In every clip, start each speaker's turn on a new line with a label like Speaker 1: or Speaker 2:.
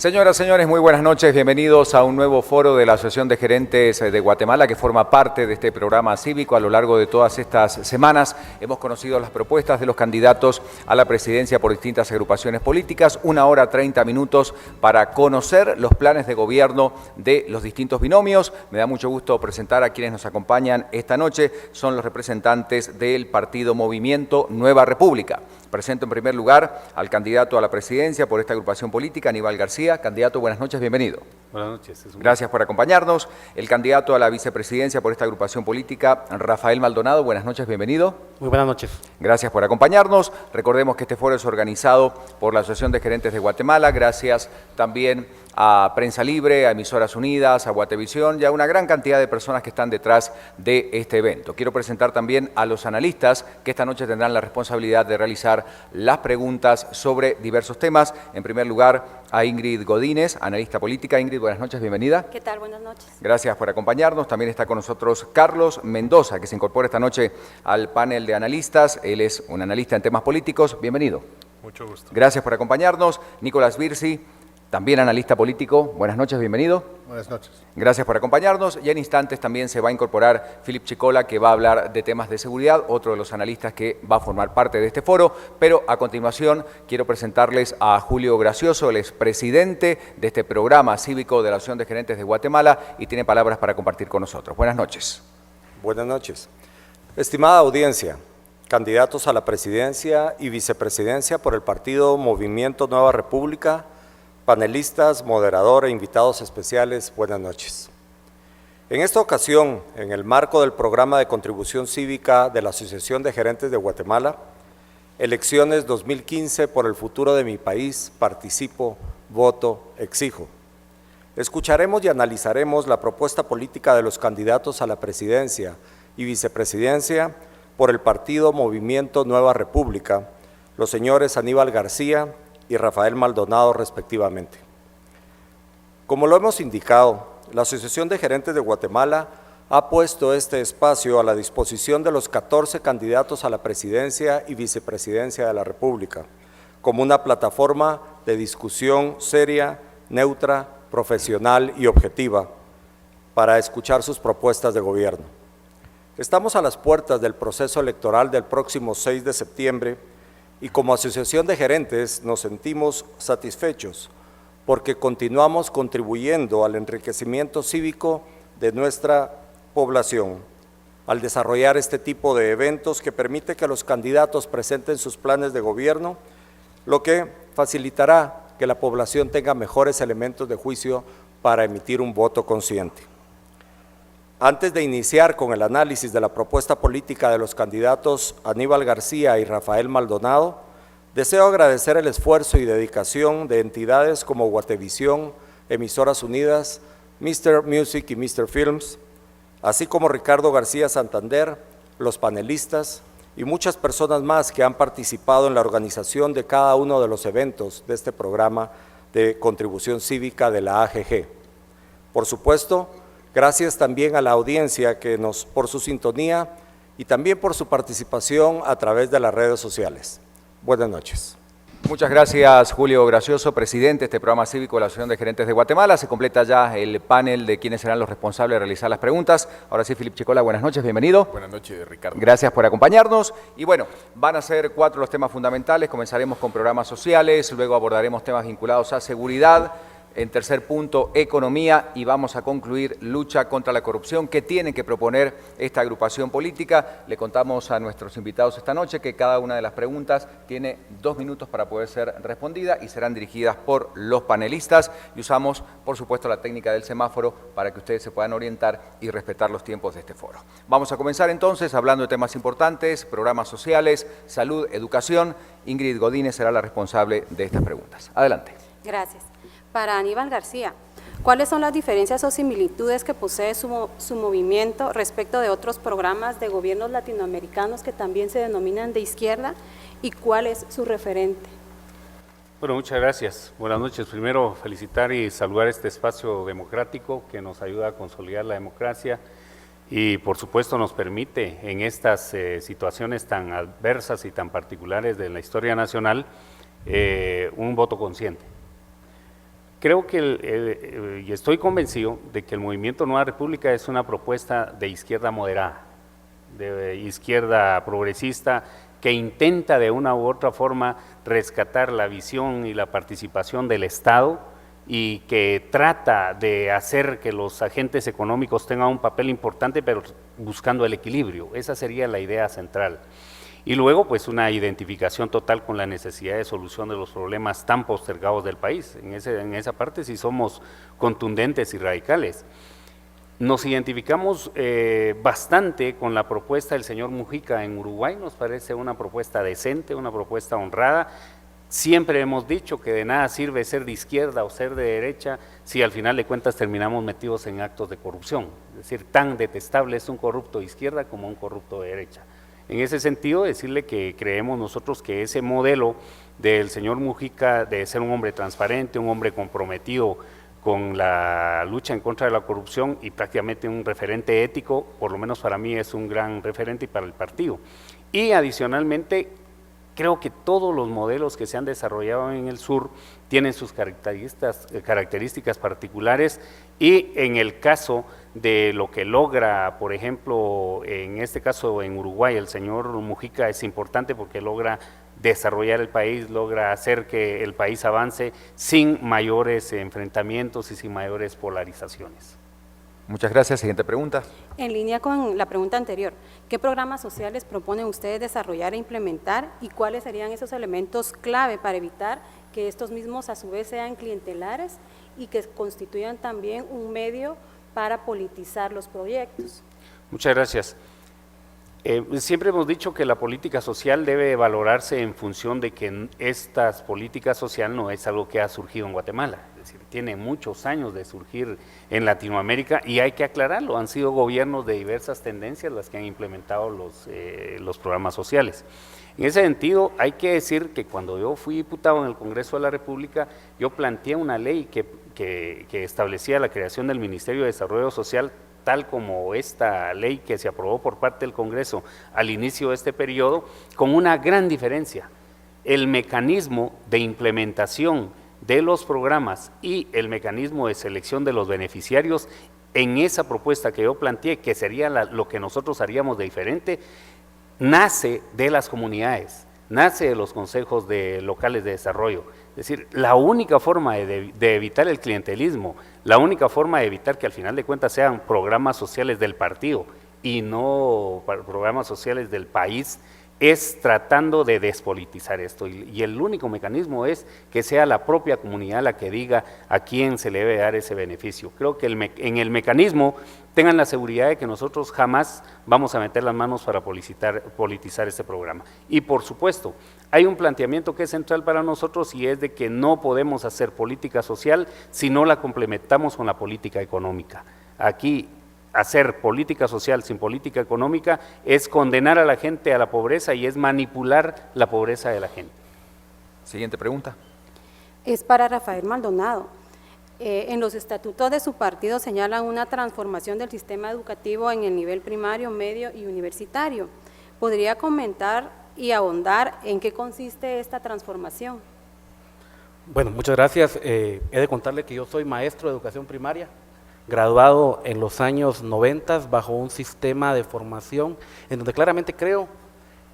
Speaker 1: Señoras, señores, muy buenas noches. Bienvenidos a un nuevo foro de la Asociación de Gerentes de Guatemala, que forma parte de este programa cívico. A lo largo de todas estas semanas hemos conocido las propuestas de los candidatos a la presidencia por distintas agrupaciones políticas. 1 hora 30 minutos para conocer los planes de gobierno de los distintos binomios. Me da mucho gusto presentar a quienes nos acompañan esta noche. Son los representantes del partido Movimiento Nueva República. Presento en primer lugar al candidato a la presidencia por esta agrupación política, Aníbal García. Candidato, buenas noches, bienvenido.
Speaker 2: Buenas noches.
Speaker 1: Gracias por acompañarnos. El candidato a la vicepresidencia por esta agrupación política, Rafael Maldonado, buenas noches, bienvenido.
Speaker 2: Muy buenas noches.
Speaker 1: Gracias por acompañarnos. Recordemos que este foro es organizado por la Asociación de Gerentes de Guatemala, gracias también a Prensa Libre, a Emisoras Unidas, a Guatevisión y a una gran cantidad de personas que están detrás de este evento. Quiero presentar también a los analistas que esta noche tendrán la responsabilidad de realizar las preguntas sobre diversos temas. En primer lugar, a Ingrid Godínez, analista política. Ingrid, buenas noches, bienvenida.
Speaker 3: ¿Qué tal? Buenas noches.
Speaker 1: Gracias por acompañarnos. También está con nosotros Carlos Mendoza, que se incorpora esta noche al panel de analistas. Él es un analista en temas políticos. Bienvenido.
Speaker 4: Mucho gusto.
Speaker 1: Gracias por acompañarnos. Nicolás Virsi, también analista político. Buenas noches, bienvenido.
Speaker 4: Buenas noches.
Speaker 1: Gracias por acompañarnos. Y en instantes también se va a incorporar Philip Chicola, que va a hablar de temas de seguridad, otro de los analistas que va a formar parte de este foro. Pero a continuación quiero presentarles a Julio Gracioso, el expresidente de este programa cívico de la Asociación de Gerentes de Guatemala, y tiene palabras para compartir con nosotros. Buenas noches.
Speaker 5: Buenas noches. Estimada audiencia, candidatos a la presidencia y vicepresidencia por el partido Movimiento Nueva República, panelistas, moderador e invitados especiales, buenas noches. En esta ocasión, en el marco del programa de contribución cívica de la Asociación de Gerentes de Guatemala, Elecciones 2015 por el futuro de mi país, participo, voto, exijo. Escucharemos y analizaremos la propuesta política de los candidatos a la presidencia y vicepresidencia por el partido Movimiento Nueva República, los señores Aníbal García y Rafael Maldonado respectivamente. Como lo hemos indicado, la Asociación de Gerentes de Guatemala ha puesto este espacio a la disposición de los 14 candidatos a la presidencia y vicepresidencia de la República, como una plataforma de discusión seria, neutra, profesional y objetiva para escuchar sus propuestas de gobierno. Estamos a las puertas del proceso electoral del próximo 6 de septiembre y como Asociación de Gerentes nos sentimos satisfechos porque continuamos contribuyendo al enriquecimiento cívico de nuestra población al desarrollar este tipo de eventos que permite que los candidatos presenten sus planes de gobierno, lo que facilitará que la población tenga mejores elementos de juicio para emitir un voto consciente. Antes de iniciar con el análisis de la propuesta política de los candidatos Aníbal García y Rafael Maldonado, deseo agradecer el esfuerzo y dedicación de entidades como Guatevisión, Emisoras Unidas, Mr. Music y Mr. Films, así como Ricardo García Santander, los panelistas y muchas personas más que han participado en la organización de cada uno de los eventos de este programa de contribución cívica de la AGG. Por supuesto, gracias también a la audiencia por su sintonía y también por su participación a través de las redes sociales. Buenas noches.
Speaker 1: Muchas gracias, Julio Gracioso, presidente de este programa cívico de la Asociación de Gerentes de Guatemala. Se completa ya el panel de quienes serán los responsables de realizar las preguntas. Ahora sí, Philip Chicola, buenas noches, bienvenido.
Speaker 4: Buenas noches, Ricardo.
Speaker 1: Gracias por acompañarnos. Y bueno, van a ser 4 los temas fundamentales. Comenzaremos con programas sociales, luego abordaremos temas vinculados a seguridad. En tercer punto, economía, y vamos a concluir lucha contra la corrupción que tiene que proponer esta agrupación política. Le contamos a nuestros invitados esta noche que cada una de las preguntas tiene 2 minutos para poder ser respondida y serán dirigidas por los panelistas. Y usamos, por supuesto, la técnica del semáforo para que ustedes se puedan orientar y respetar los tiempos de este foro. Vamos a comenzar entonces hablando de temas importantes, programas sociales, salud, educación. Ingrid Godínez será la responsable de estas preguntas. Adelante.
Speaker 3: Gracias. Para Aníbal García, ¿cuáles son las diferencias o similitudes que posee su movimiento respecto de otros programas de gobiernos latinoamericanos que también se denominan de izquierda y cuál es su referente?
Speaker 2: Bueno, muchas gracias. Buenas noches. Primero, felicitar y saludar este espacio democrático que nos ayuda a consolidar la democracia y, por supuesto, nos permite en estas situaciones tan adversas y tan particulares de la historia nacional un voto consciente. creo que, y estoy convencido de que el Movimiento Nueva República es una propuesta de izquierda moderada, de izquierda progresista, que intenta de una u otra forma rescatar la visión y la participación del Estado y que trata de hacer que los agentes económicos tengan un papel importante, pero buscando el equilibrio. Esa sería la idea central. Y luego, pues, una identificación total con la necesidad de solución de los problemas tan postergados del país. En esa parte sí somos contundentes y radicales. Nos identificamos bastante con la propuesta del señor Mujica en Uruguay, nos parece una propuesta decente, una propuesta honrada. Siempre hemos dicho que de nada sirve ser de izquierda o ser de derecha si al final de cuentas terminamos metidos en actos de corrupción. Es decir, tan detestable es un corrupto de izquierda como un corrupto de derecha. En ese sentido, decirle que creemos nosotros que ese modelo del señor Mujica de ser un hombre transparente, un hombre comprometido con la lucha en contra de la corrupción y prácticamente un referente ético, por lo menos para mí es un gran referente y para el partido. Y adicionalmente, creo que todos los modelos que se han desarrollado en el sur tienen sus características particulares y en el caso de lo que logra, por ejemplo, en este caso en Uruguay, el señor Mujica es importante porque logra desarrollar el país, logra hacer que el país avance sin mayores enfrentamientos y sin mayores polarizaciones.
Speaker 1: Muchas gracias. Siguiente pregunta.
Speaker 3: En línea con la pregunta anterior, ¿qué programas sociales proponen ustedes desarrollar e implementar y cuáles serían esos elementos clave para evitar que estos mismos a su vez sean clientelares y que constituyan también un medio para politizar los proyectos?
Speaker 2: Muchas gracias. Siempre hemos dicho que la política social debe valorarse en función de que esta política social no es algo que ha surgido en Guatemala, es decir, tiene muchos años de surgir en Latinoamérica y hay que aclararlo, han sido gobiernos de diversas tendencias las que han implementado los programas sociales. En ese sentido, hay que decir que cuando yo fui diputado en el Congreso de la República, yo planteé una ley que establecía la creación del Ministerio de Desarrollo Social, tal como esta ley que se aprobó por parte del Congreso al inicio de este periodo, con una gran diferencia. El mecanismo de implementación de los programas y el mecanismo de selección de los beneficiarios en esa propuesta que yo planteé, que sería lo que nosotros haríamos de diferente, nace de las comunidades, nace de los consejos locales de desarrollo. Es decir, la única forma de evitar el clientelismo, la única forma de evitar que al final de cuentas sean programas sociales del partido y no programas sociales del país, es tratando de despolitizar esto. Y el único mecanismo es que sea la propia comunidad la que diga a quién se le debe dar ese beneficio. Creo que en el mecanismo tengan la seguridad de que nosotros jamás vamos a meter las manos para politizar este programa. Y por supuesto, hay un planteamiento que es central para nosotros y es de que no podemos hacer política social si no la complementamos con la política económica. Aquí, hacer política social sin política económica es condenar a la gente a la pobreza y es manipular la pobreza de la gente.
Speaker 1: Siguiente pregunta.
Speaker 3: Es para Rafael Maldonado. En los estatutos de su partido señalan una transformación del sistema educativo en el nivel primario, medio y universitario. ¿Podría comentar y ahondar en qué consiste esta transformación?
Speaker 4: Bueno, muchas gracias. He de contarle que yo soy maestro de educación primaria, graduado en los años 90 bajo un sistema de formación en donde claramente creo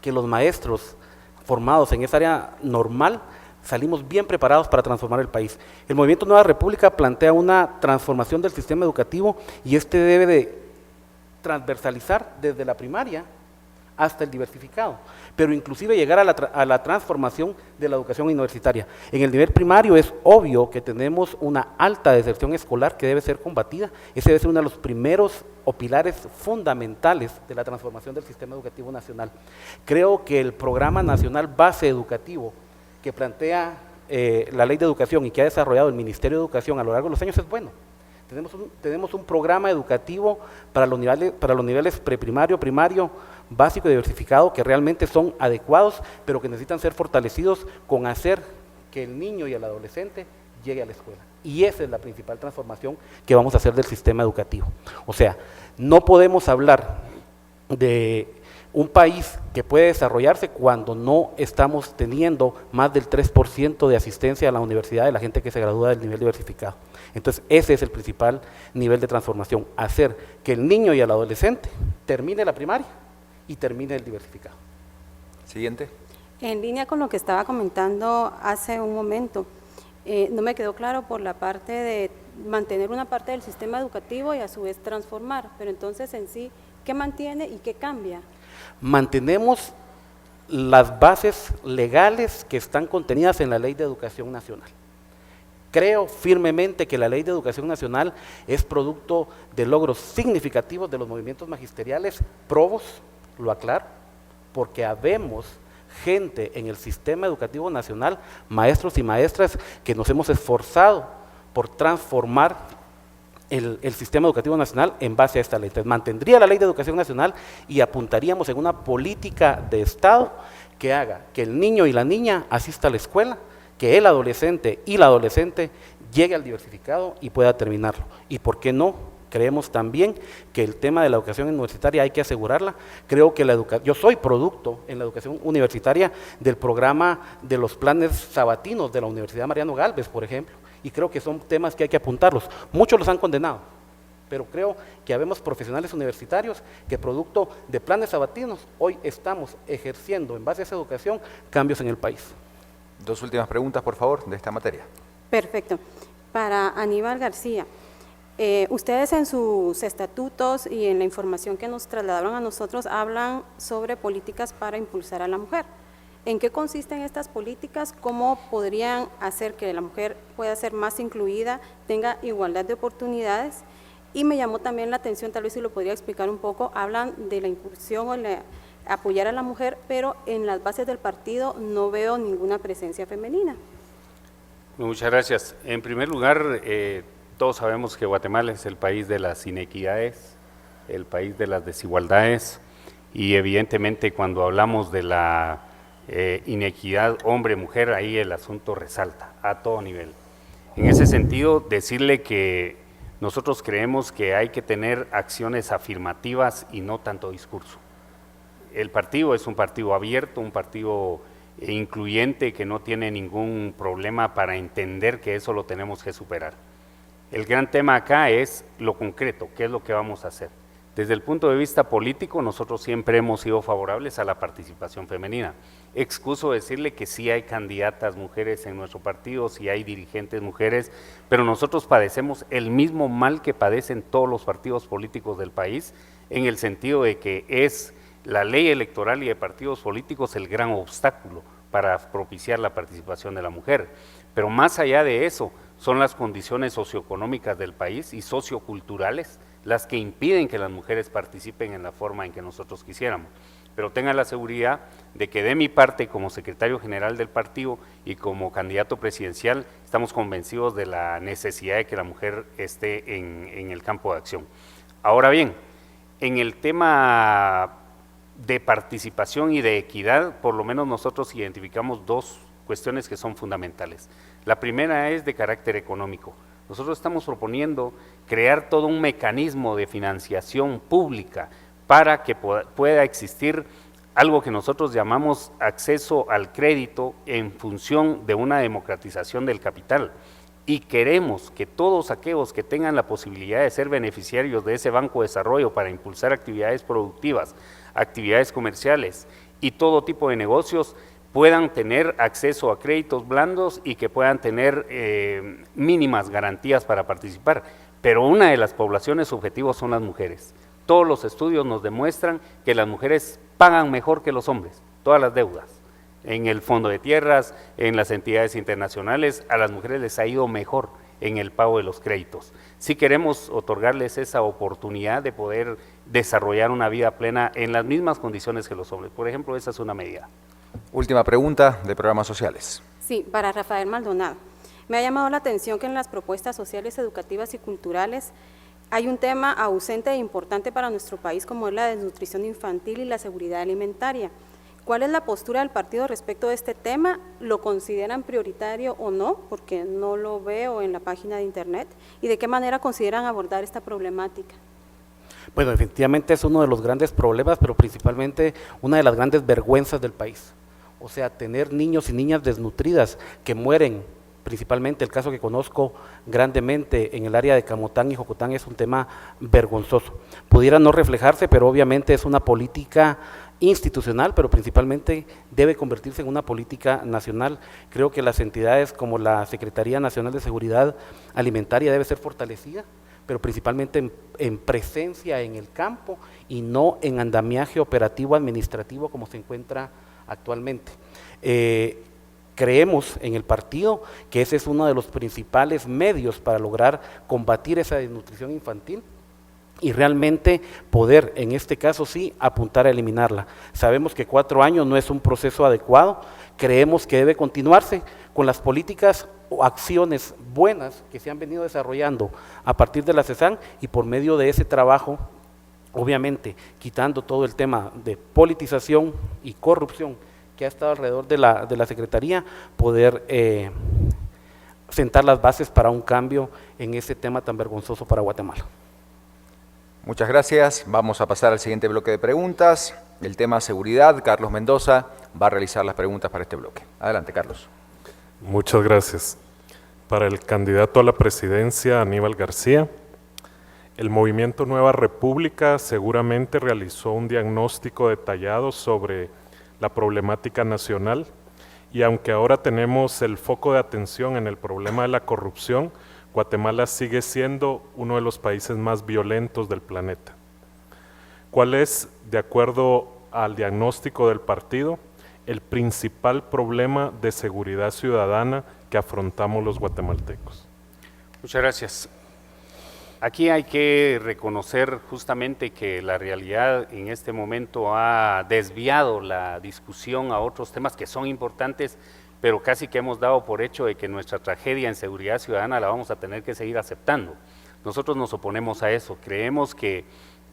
Speaker 4: que los maestros formados en esa área normal salimos bien preparados para transformar el país. El Movimiento Nueva República plantea una transformación del sistema educativo y este debe de transversalizar desde la primaria hasta el diversificado, pero inclusive llegar a la transformación de la educación universitaria. En el nivel primario es obvio que tenemos una alta deserción escolar que debe ser combatida. Ese debe ser uno de los primeros o pilares fundamentales de la transformación del sistema educativo nacional. Creo que el Programa Nacional Base Educativo que plantea la Ley de Educación y que ha desarrollado el Ministerio de Educación a lo largo de los años es bueno. Tenemos un programa educativo para los niveles preprimario, primario, básico y diversificado que realmente son adecuados, pero que necesitan ser fortalecidos con hacer que el niño y el adolescente llegue a la escuela. Y esa es la principal transformación que vamos a hacer del sistema educativo. O sea, no podemos hablar de un país que puede desarrollarse cuando no estamos teniendo más del 3% de asistencia a la universidad de la gente que se gradúa del nivel diversificado. Entonces, ese es el principal nivel de transformación, hacer que el niño y el adolescente termine la primaria y termine el diversificado.
Speaker 1: Siguiente.
Speaker 3: En línea con lo que estaba comentando hace un momento, no me quedó claro por la parte de mantener una parte del sistema educativo y a su vez transformar, pero entonces en sí, ¿qué mantiene y qué cambia?
Speaker 4: Mantenemos las bases legales que están contenidas en la Ley de Educación Nacional. Creo firmemente que la Ley de Educación Nacional es producto de logros significativos de los movimientos magisteriales, probos, lo aclaro, porque habemos gente en el sistema educativo nacional, maestros y maestras, que nos hemos esforzado por transformar el sistema educativo nacional en base a esta ley. Entonces, mantendría la Ley de Educación Nacional y apuntaríamos en una política de Estado que haga que el niño y la niña asista a la escuela, que el adolescente y la adolescente llegue al diversificado y pueda terminarlo. ¿Y por qué no? Creemos también que el tema de la educación universitaria hay que asegurarla. Creo que yo soy producto en la educación universitaria del programa de los planes sabatinos de la Universidad Mariano Gálvez, por ejemplo, y creo que son temas que hay que apuntarlos. Muchos los han condenado, pero creo que habemos profesionales universitarios que producto de planes sabatinos hoy estamos ejerciendo en base a esa educación cambios en el país.
Speaker 1: Dos últimas preguntas, por favor, de esta materia.
Speaker 3: Perfecto. Para Aníbal García, ustedes en sus estatutos y en la información que nos trasladaron a nosotros hablan sobre políticas para impulsar a la mujer. ¿En qué consisten estas políticas? ¿Cómo podrían hacer que la mujer pueda ser más incluida, tenga igualdad de oportunidades? Y me llamó también la atención, tal vez si lo podría explicar un poco, hablan de la inclusión o apoyar a la mujer, pero en las bases del partido no veo ninguna presencia femenina.
Speaker 2: Muchas gracias. En primer lugar, todos sabemos que Guatemala es el país de las inequidades, el país de las desigualdades, y evidentemente cuando hablamos de la inequidad hombre-mujer, ahí el asunto resalta a todo nivel. En ese sentido, decirle que nosotros creemos que hay que tener acciones afirmativas y no tanto discurso. El partido es un partido abierto, un partido incluyente que no tiene ningún problema para entender que eso lo tenemos que superar. El gran tema acá es lo concreto, qué es lo que vamos a hacer. Desde el punto de vista político, nosotros siempre hemos sido favorables a la participación femenina. Excuso decirle que sí hay candidatas mujeres en nuestro partido, sí hay dirigentes mujeres, pero nosotros padecemos el mismo mal que padecen todos los partidos políticos del país, en el sentido de que es la ley electoral y de partidos políticos el gran obstáculo para propiciar la participación de la mujer. Pero más allá de eso, son las condiciones socioeconómicas del país y socioculturales las que impiden que las mujeres participen en la forma en que nosotros quisiéramos. Pero tengan la seguridad de que de mi parte, como secretario general del partido y como candidato presidencial, estamos convencidos de la necesidad de que la mujer esté en el campo de acción. Ahora bien, en el tema de participación y de equidad, por lo menos nosotros identificamos dos cuestiones que son fundamentales. La primera es de carácter económico. Nosotros estamos proponiendo crear todo un mecanismo de financiación pública para que pueda existir algo que nosotros llamamos acceso al crédito en función de una democratización del capital. Y queremos que todos aquellos que tengan la posibilidad de ser beneficiarios de ese Banco de Desarrollo para impulsar actividades productivas, actividades comerciales y todo tipo de negocios, puedan tener acceso a créditos blandos y que puedan tener mínimas garantías para participar. Pero una de las poblaciones objetivos son las mujeres. Todos los estudios nos demuestran que las mujeres pagan mejor que los hombres, todas las deudas. En el Fondo de Tierras, en las entidades internacionales, a las mujeres les ha ido mejor en el pago de los créditos. Si queremos otorgarles esa oportunidad de poder desarrollar una vida plena en las mismas condiciones que los hombres. Por ejemplo, esa es una medida.
Speaker 1: Última pregunta de programas sociales.
Speaker 3: Sí, para Rafael Maldonado. Me ha llamado la atención que en las propuestas sociales, educativas y culturales hay un tema ausente e importante para nuestro país como es la desnutrición infantil y la seguridad alimentaria. ¿Cuál es la postura del partido respecto de este tema? ¿Lo consideran prioritario o no? Porque no lo veo en la página de internet. ¿Y de qué manera consideran abordar esta problemática?
Speaker 4: Bueno, definitivamente es uno de los grandes problemas, pero principalmente una de las grandes vergüenzas del país. O sea, tener niños y niñas desnutridas que mueren, principalmente el caso que conozco grandemente en el área de Camotán y Jocotán, es un tema vergonzoso. Pudiera no reflejarse, pero obviamente es una política institucional, pero principalmente debe convertirse en una política nacional. Creo que las entidades como la Secretaría Nacional de Seguridad Alimentaria debe ser fortalecida, pero principalmente en presencia en el campo y no en andamiaje operativo administrativo como se encuentra actualmente. Creemos en el partido que ese es uno de los principales medios para lograr combatir esa desnutrición infantil y realmente poder, en este caso sí, apuntar a eliminarla. Sabemos que 4 años no es un proceso adecuado, creemos que debe continuarse con las políticas o acciones buenas que se han venido desarrollando a partir de la CESAN y por medio de ese trabajo, obviamente quitando todo el tema de politización y corrupción que ha estado alrededor de la Secretaría, poder sentar las bases para un cambio en ese tema tan vergonzoso para Guatemala.
Speaker 1: Muchas gracias. Vamos a pasar al siguiente bloque de preguntas. El tema seguridad. Carlos Mendoza va a realizar las preguntas para este bloque. Adelante, Carlos.
Speaker 6: Muchas gracias. Para el candidato a la presidencia, Aníbal García, el Movimiento Nueva República seguramente realizó un diagnóstico detallado sobre la problemática nacional y aunque ahora tenemos el foco de atención en el problema de la corrupción, Guatemala sigue siendo uno de los países más violentos del planeta. ¿Cuál es, de acuerdo al diagnóstico del partido, el principal problema de seguridad ciudadana que afrontamos los guatemaltecos?
Speaker 2: Muchas gracias. Aquí hay que reconocer justamente que la realidad en este momento ha desviado la discusión a otros temas que son importantes, pero casi que hemos dado por hecho de que nuestra tragedia en seguridad ciudadana la vamos a tener que seguir aceptando. Nosotros nos oponemos a eso, creemos que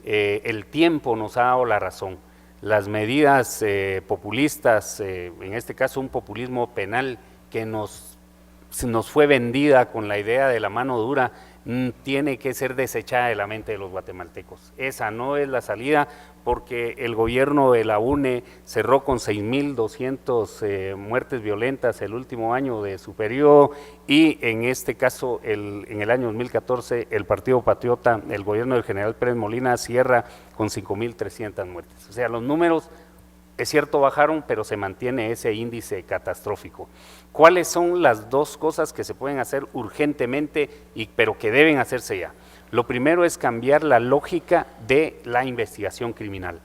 Speaker 2: el tiempo nos ha dado la razón. Las medidas populistas, en este caso un populismo penal que nos fue vendida con la idea de la mano dura, tiene que ser desechada de la mente de los guatemaltecos. Esa no es la salida porque el gobierno de la UNE cerró con 6.200 muertes violentas el último año de su periodo y en este caso en el año 2014 el Partido Patriota, el gobierno del general Pérez Molina cierra con 5.300 muertes. O sea, los números es cierto bajaron, pero se mantiene ese índice catastrófico. ¿Cuáles son las dos cosas que se pueden hacer urgentemente, pero que deben hacerse ya? Lo primero es cambiar la lógica de la investigación criminal.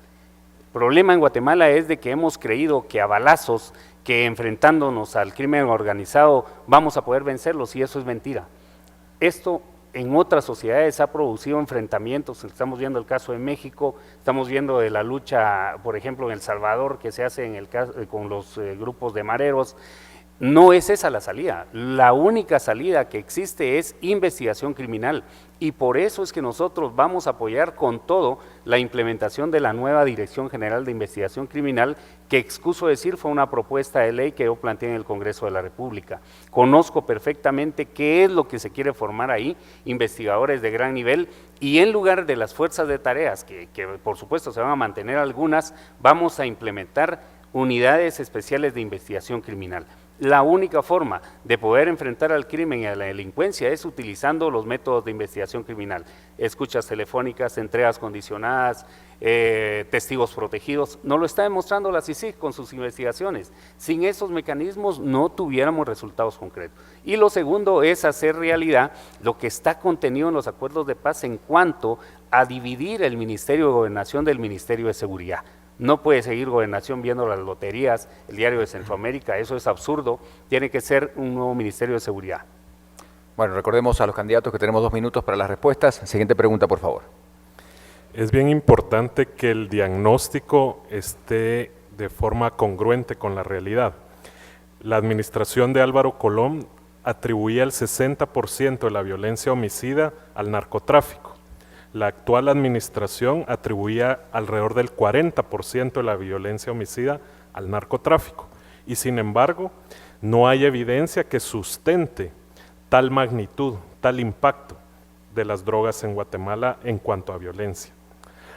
Speaker 2: El problema en Guatemala es de que hemos creído que a balazos, que enfrentándonos al crimen organizado vamos a poder vencerlos, y eso es mentira. Esto en otras sociedades ha producido enfrentamientos, estamos viendo el caso de México, estamos viendo de la lucha, por ejemplo, en El Salvador, que se hace en el caso, con los grupos de mareros. No es esa la salida, la única salida que existe es investigación criminal y por eso es que nosotros vamos a apoyar con todo la implementación de la nueva Dirección General de Investigación Criminal, que excuso decir fue una propuesta de ley que yo planteé en el Congreso de la República. Conozco perfectamente qué es lo que se quiere formar ahí, investigadores de gran nivel, y en lugar de las fuerzas de tareas, que por supuesto se van a mantener algunas, vamos a implementar unidades especiales de investigación criminal. La única forma de poder enfrentar al crimen y a la delincuencia es utilizando los métodos de investigación criminal, escuchas telefónicas, entregas condicionadas, testigos protegidos. Nos lo está demostrando la CICIG con sus investigaciones. Sin esos mecanismos no tuviéramos resultados concretos. Y lo segundo es hacer realidad lo que está contenido en los acuerdos de paz en cuanto a dividir el Ministerio de Gobernación del Ministerio de Seguridad. No puede seguir Gobernación viendo las loterías, el Diario de Centroamérica, eso es absurdo, tiene que ser un nuevo Ministerio de Seguridad.
Speaker 1: Bueno, recordemos a los candidatos que tenemos 2 minutos para las respuestas. Siguiente pregunta, por favor.
Speaker 6: Es bien importante que el diagnóstico esté de forma congruente con la realidad. La administración de Álvaro Colom atribuía el 60% de la violencia homicida al narcotráfico. La actual administración atribuía alrededor del 40% de la violencia homicida al narcotráfico y sin embargo no hay evidencia que sustente tal magnitud, tal impacto de las drogas en Guatemala en cuanto a violencia.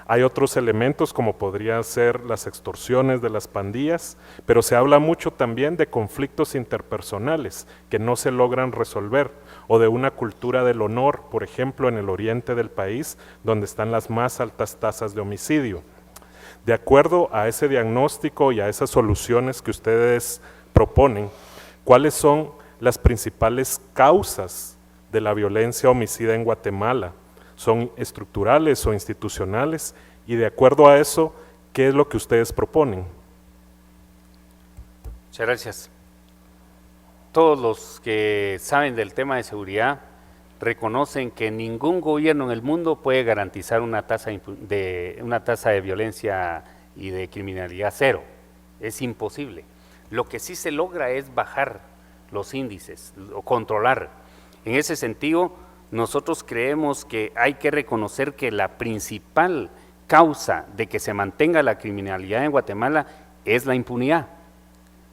Speaker 6: Hay otros elementos como podrían ser las extorsiones de las pandillas, pero se habla mucho también de conflictos interpersonales que no se logran resolver, o de una cultura del honor, por ejemplo, en el oriente del país, donde están las más altas tasas de homicidio. De acuerdo a ese diagnóstico y a esas soluciones que ustedes proponen, ¿cuáles son las principales causas de la violencia homicida en Guatemala? ¿Son estructurales o institucionales? Y de acuerdo a eso, ¿qué es lo que ustedes proponen?
Speaker 2: Muchas gracias. Todos los que saben del tema de seguridad reconocen que ningún gobierno en el mundo puede garantizar una tasa de violencia y de criminalidad cero. Es imposible. Lo que sí se logra es bajar los índices o controlar. En ese sentido, nosotros creemos que hay que reconocer que la principal causa de que se mantenga la criminalidad en Guatemala es la impunidad.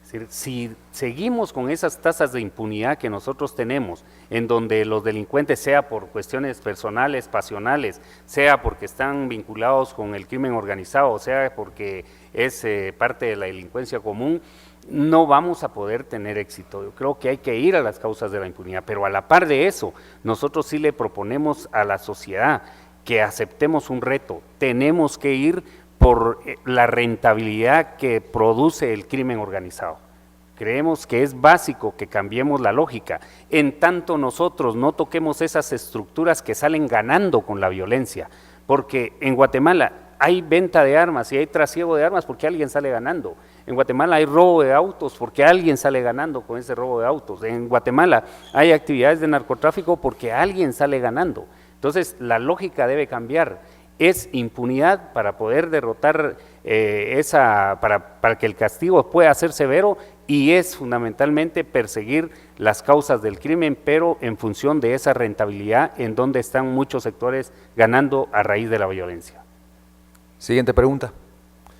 Speaker 2: Es decir, si seguimos con esas tasas de impunidad que nosotros tenemos, en donde los delincuentes, sea por cuestiones personales, pasionales, sea porque están vinculados con el crimen organizado, sea porque es parte de la delincuencia común, no vamos a poder tener éxito. Yo creo que hay que ir a las causas de la impunidad, pero a la par de eso, nosotros sí le proponemos a la sociedad que aceptemos un reto. Tenemos que ir por la rentabilidad que produce el crimen organizado. Creemos que es básico que cambiemos la lógica, en tanto nosotros no toquemos esas estructuras que salen ganando con la violencia, porque en Guatemala hay venta de armas y hay trasiego de armas porque alguien sale ganando. En Guatemala hay robo de autos porque alguien sale ganando con ese robo de autos. En Guatemala hay actividades de narcotráfico porque alguien sale ganando. Entonces, la lógica debe cambiar. Es impunidad para poder derrotar para que el castigo pueda ser severo, y es fundamentalmente perseguir las causas del crimen, pero en función de esa rentabilidad en donde están muchos sectores ganando a raíz de la violencia.
Speaker 1: Siguiente pregunta,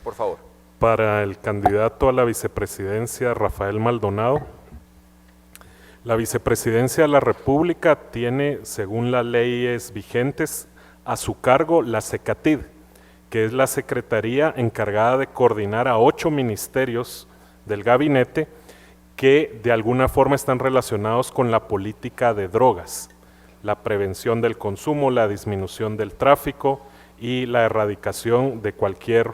Speaker 1: por favor.
Speaker 6: Para el candidato a la vicepresidencia, Rafael Maldonado. La vicepresidencia de la República tiene, según las leyes vigentes, a su cargo la SECATID, que es la secretaría encargada de coordinar a 8 ministerios del gabinete que de alguna forma están relacionados con la política de drogas, la prevención del consumo, la disminución del tráfico y la erradicación de cualquier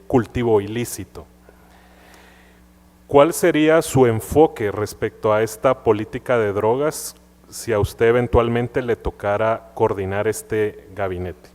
Speaker 6: cultivo ilícito. ¿Cuál sería su enfoque respecto a esta política de drogas si a usted eventualmente le tocara coordinar este gabinete?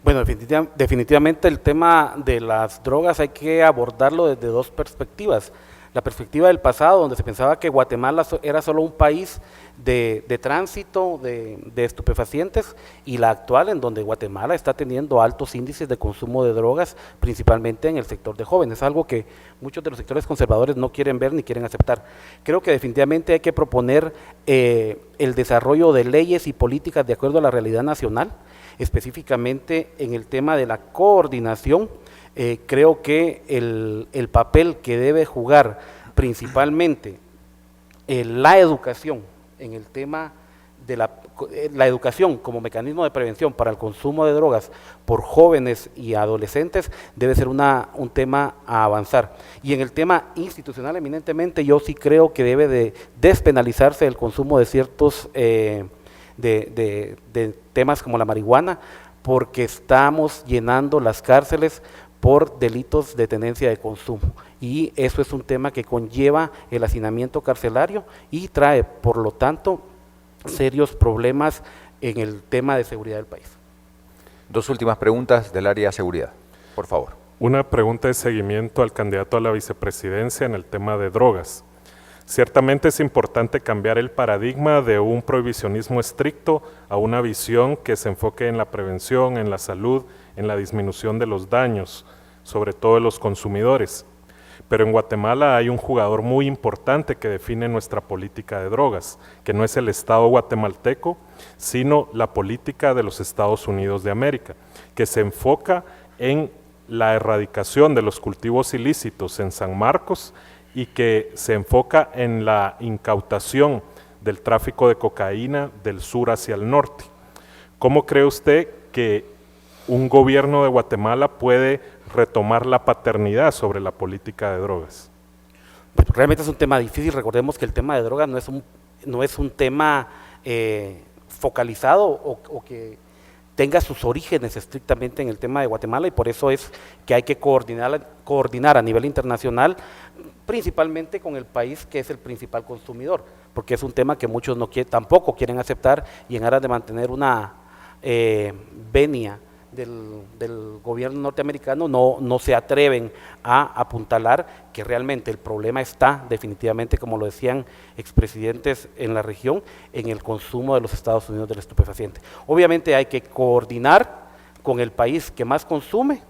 Speaker 4: Bueno, definitivamente el tema de las drogas hay que abordarlo desde dos perspectivas. La perspectiva del pasado, donde se pensaba que Guatemala era solo un país de tránsito de estupefacientes, y la actual, en donde Guatemala está teniendo altos índices de consumo de drogas, principalmente en el sector de jóvenes, algo que muchos de los sectores conservadores no quieren ver ni quieren aceptar. Creo que definitivamente hay que proponer el desarrollo de leyes y políticas de acuerdo a la realidad nacional, específicamente en el tema de la coordinación. Creo que el papel que debe jugar principalmente la educación en el tema de la educación como mecanismo de prevención para el consumo de drogas por jóvenes y adolescentes debe ser un tema a avanzar. Y en el tema institucional, eminentemente, yo sí creo que debe de despenalizarse el consumo de ciertos de temas como la marihuana, porque estamos llenando las cárceles por delitos de tenencia de consumo, y eso es un tema que conlleva el hacinamiento carcelario y trae, por lo tanto, serios problemas en el tema de seguridad del país.
Speaker 1: Dos últimas preguntas del área de seguridad, por favor.
Speaker 6: Una pregunta de seguimiento al candidato a la vicepresidencia en el tema de drogas. Ciertamente es importante cambiar el paradigma de un prohibicionismo estricto a una visión que se enfoque en la prevención, en la salud, en la disminución de los daños, sobre todo de los consumidores. Pero en Guatemala hay un jugador muy importante que define nuestra política de drogas, que no es el Estado guatemalteco, sino la política de los Estados Unidos de América, que se enfoca en la erradicación de los cultivos ilícitos en San Marcos y que se enfoca en la incautación del tráfico de cocaína del sur hacia el norte. ¿Cómo cree usted que un gobierno de Guatemala puede retomar la paternidad sobre la política de drogas?
Speaker 4: Pues realmente es un tema difícil. Recordemos que el tema de drogas no es un tema focalizado o que tenga sus orígenes estrictamente en el tema de Guatemala, y por eso es que hay que coordinar a nivel internacional, principalmente con el país que es el principal consumidor, porque es un tema que muchos tampoco quieren aceptar, y en aras de mantener una venia del gobierno norteamericano no se atreven a apuntalar que realmente el problema está definitivamente, como lo decían expresidentes en la región, en el consumo de los Estados Unidos del estupefaciente. Obviamente hay que coordinar con el país que más consume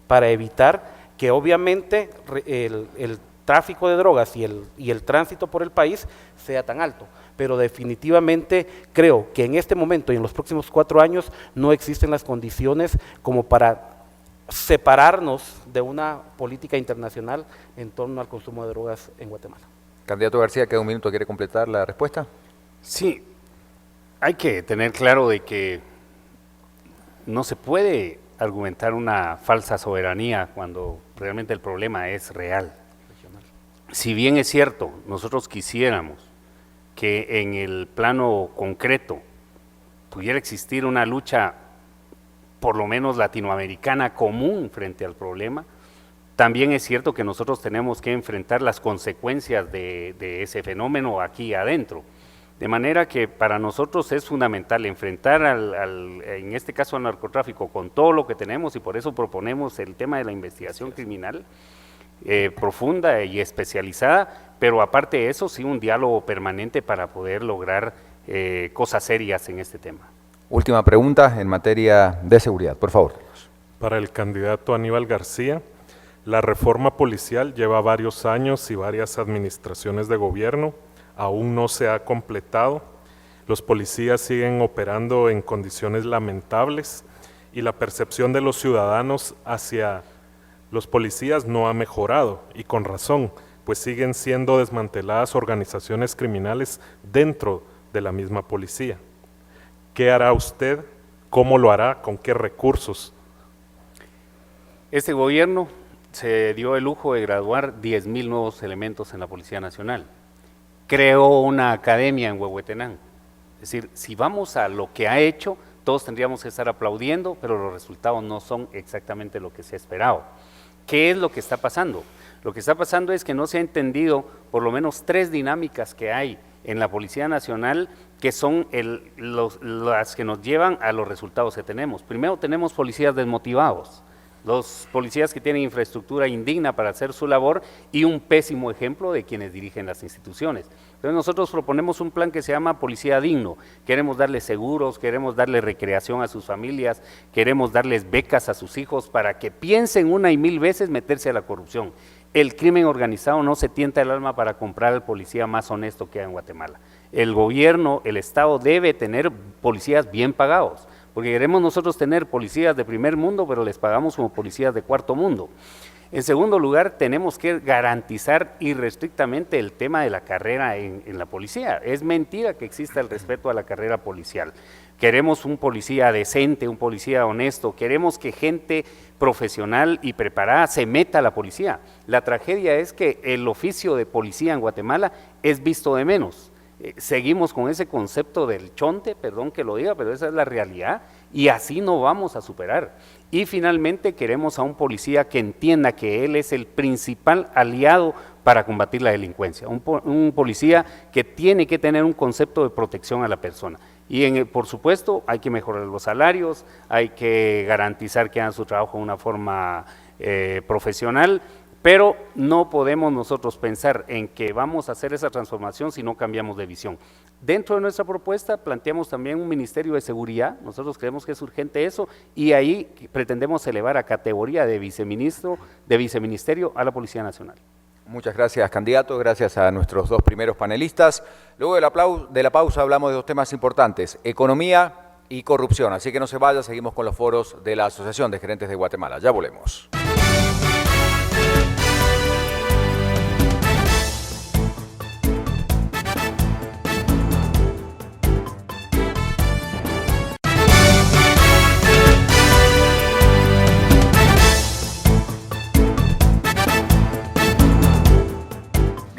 Speaker 4: para evitar que obviamente el tráfico de drogas y el tránsito por el país sea tan alto, pero definitivamente creo que en este momento y en los próximos 4 años no existen las condiciones como para separarnos de una política internacional en torno al consumo de drogas en Guatemala.
Speaker 1: Candidato García, queda un minuto, ¿quiere completar la respuesta?
Speaker 2: Sí, hay que tener claro de que no se puede argumentar una falsa soberanía cuando realmente el problema es real. Si bien es cierto, nosotros quisiéramos que en el plano concreto pudiera existir una lucha por lo menos latinoamericana común frente al problema, también es cierto que nosotros tenemos que enfrentar las consecuencias de ese fenómeno aquí adentro. De manera que para nosotros es fundamental enfrentar en este caso al narcotráfico con todo lo que tenemos, y por eso proponemos el tema de la investigación criminal profunda y especializada, pero aparte de eso, sí un diálogo permanente para poder lograr cosas serias en este tema.
Speaker 1: Última pregunta en materia de seguridad, por favor.
Speaker 6: Para el candidato Aníbal García, la reforma policial lleva varios años y varias administraciones de gobierno, aún no se ha completado, los policías siguen operando en condiciones lamentables y la percepción de los ciudadanos hacia los policías no ha mejorado, y con razón, pues siguen siendo desmanteladas organizaciones criminales dentro de la misma policía. ¿Qué hará usted? ¿Cómo lo hará? ¿Con qué recursos?
Speaker 2: Este gobierno se dio el lujo de graduar 10,000 nuevos elementos en la Policía Nacional. Creó una academia en Huehuetenango. Es decir, si vamos a lo que ha hecho, todos tendríamos que estar aplaudiendo, pero los resultados no son exactamente lo que se ha esperado. ¿Qué es lo que está pasando? Lo que está pasando es que no se ha entendido por lo menos 3 dinámicas que hay en la Policía Nacional que son las que nos llevan a los resultados que tenemos. Primero, tenemos policías desmotivados, los policías que tienen infraestructura indigna para hacer su labor y un pésimo ejemplo de quienes dirigen las instituciones. Entonces nosotros proponemos un plan que se llama Policía Digno. Queremos darles seguros, queremos darles recreación a sus familias, queremos darles becas a sus hijos para que piensen 1 y 1000 veces meterse a la corrupción. El crimen organizado no se tienta el alma para comprar al policía más honesto que hay en Guatemala. El gobierno, el Estado debe tener policías bien pagados, porque queremos nosotros tener policías de primer mundo, pero les pagamos como policías de cuarto mundo. En segundo lugar, tenemos que garantizar irrestrictamente el tema de la carrera en la policía. Es mentira que exista el respeto a la carrera policial. Queremos un policía decente, un policía honesto, queremos que gente profesional y preparada se meta a la policía. La tragedia es que el oficio de policía en Guatemala es visto de menos. Seguimos con ese concepto del chonte, perdón que lo diga, pero esa es la realidad, y así no vamos a superar. Y finalmente queremos a un policía que entienda que él es el principal aliado para combatir la delincuencia, un policía que tiene que tener un concepto de protección a la persona. Y por supuesto hay que mejorar los salarios, hay que garantizar que hagan su trabajo de una forma profesional, pero no podemos nosotros pensar en que vamos a hacer esa transformación si no cambiamos de visión. Dentro de nuestra propuesta planteamos también un Ministerio de Seguridad, nosotros creemos que es urgente eso, y ahí pretendemos elevar a categoría de viceministerio a la Policía Nacional.
Speaker 1: Muchas gracias, candidato, gracias a nuestros 2 primeros panelistas. Luego de la pausa hablamos de 2 temas importantes, economía y corrupción, así que no se vaya, seguimos con los foros de la Asociación de Gerentes de Guatemala. Ya volvemos.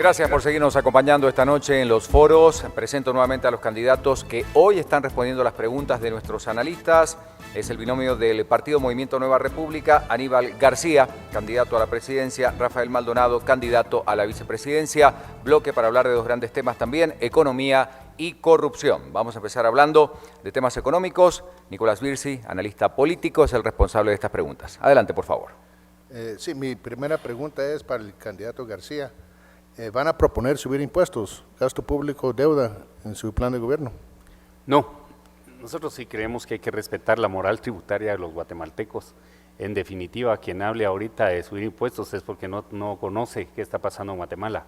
Speaker 1: Gracias por seguirnos acompañando esta noche en los foros. Presento nuevamente a los candidatos que hoy están respondiendo las preguntas de nuestros analistas. Es el binomio del Partido Movimiento Nueva República, Aníbal García, candidato a la presidencia, Rafael Maldonado, candidato a la vicepresidencia. Bloque para hablar de dos grandes temas también, economía y corrupción. Vamos a empezar hablando de temas económicos. Nicolás Virsi, analista político, es el responsable de estas preguntas. Adelante, por favor.
Speaker 7: Sí, mi primera pregunta es para el candidato García. ¿Van a proponer subir impuestos, gasto público, deuda en su plan de gobierno?
Speaker 2: No, nosotros sí creemos que hay que respetar la moral tributaria de los guatemaltecos. En definitiva, quien hable ahorita de subir impuestos es porque no conoce qué está pasando en Guatemala.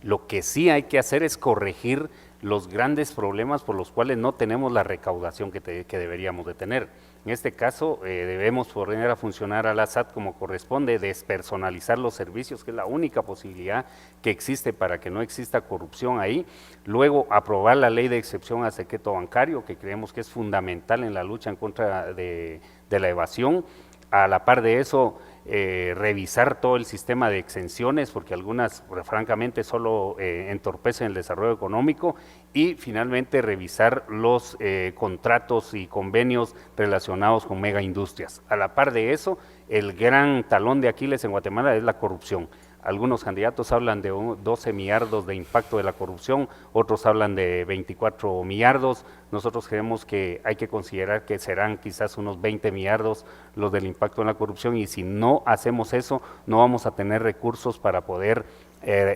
Speaker 2: Lo que sí hay que hacer es corregir los grandes problemas por los cuales no tenemos la recaudación que deberíamos de tener. En este caso, debemos poner a funcionar a la SAT como corresponde, despersonalizar los servicios, que es la única posibilidad que existe para que no exista corrupción ahí. Luego, aprobar la ley de excepción al secreto bancario, que creemos que es fundamental en la lucha en contra de la evasión. A la par de eso, revisar todo el sistema de exenciones, porque algunas francamente solo entorpecen el desarrollo económico, y finalmente revisar los contratos y convenios relacionados con megaindustrias. A la par de eso, el gran talón de Aquiles en Guatemala es la corrupción. Algunos candidatos hablan de 12 millardos de impacto de la corrupción, otros hablan de 24 millardos. Nosotros creemos que hay que considerar que serán quizás unos 20 millardos los del impacto en la corrupción, y si no hacemos eso, no vamos a tener recursos para poder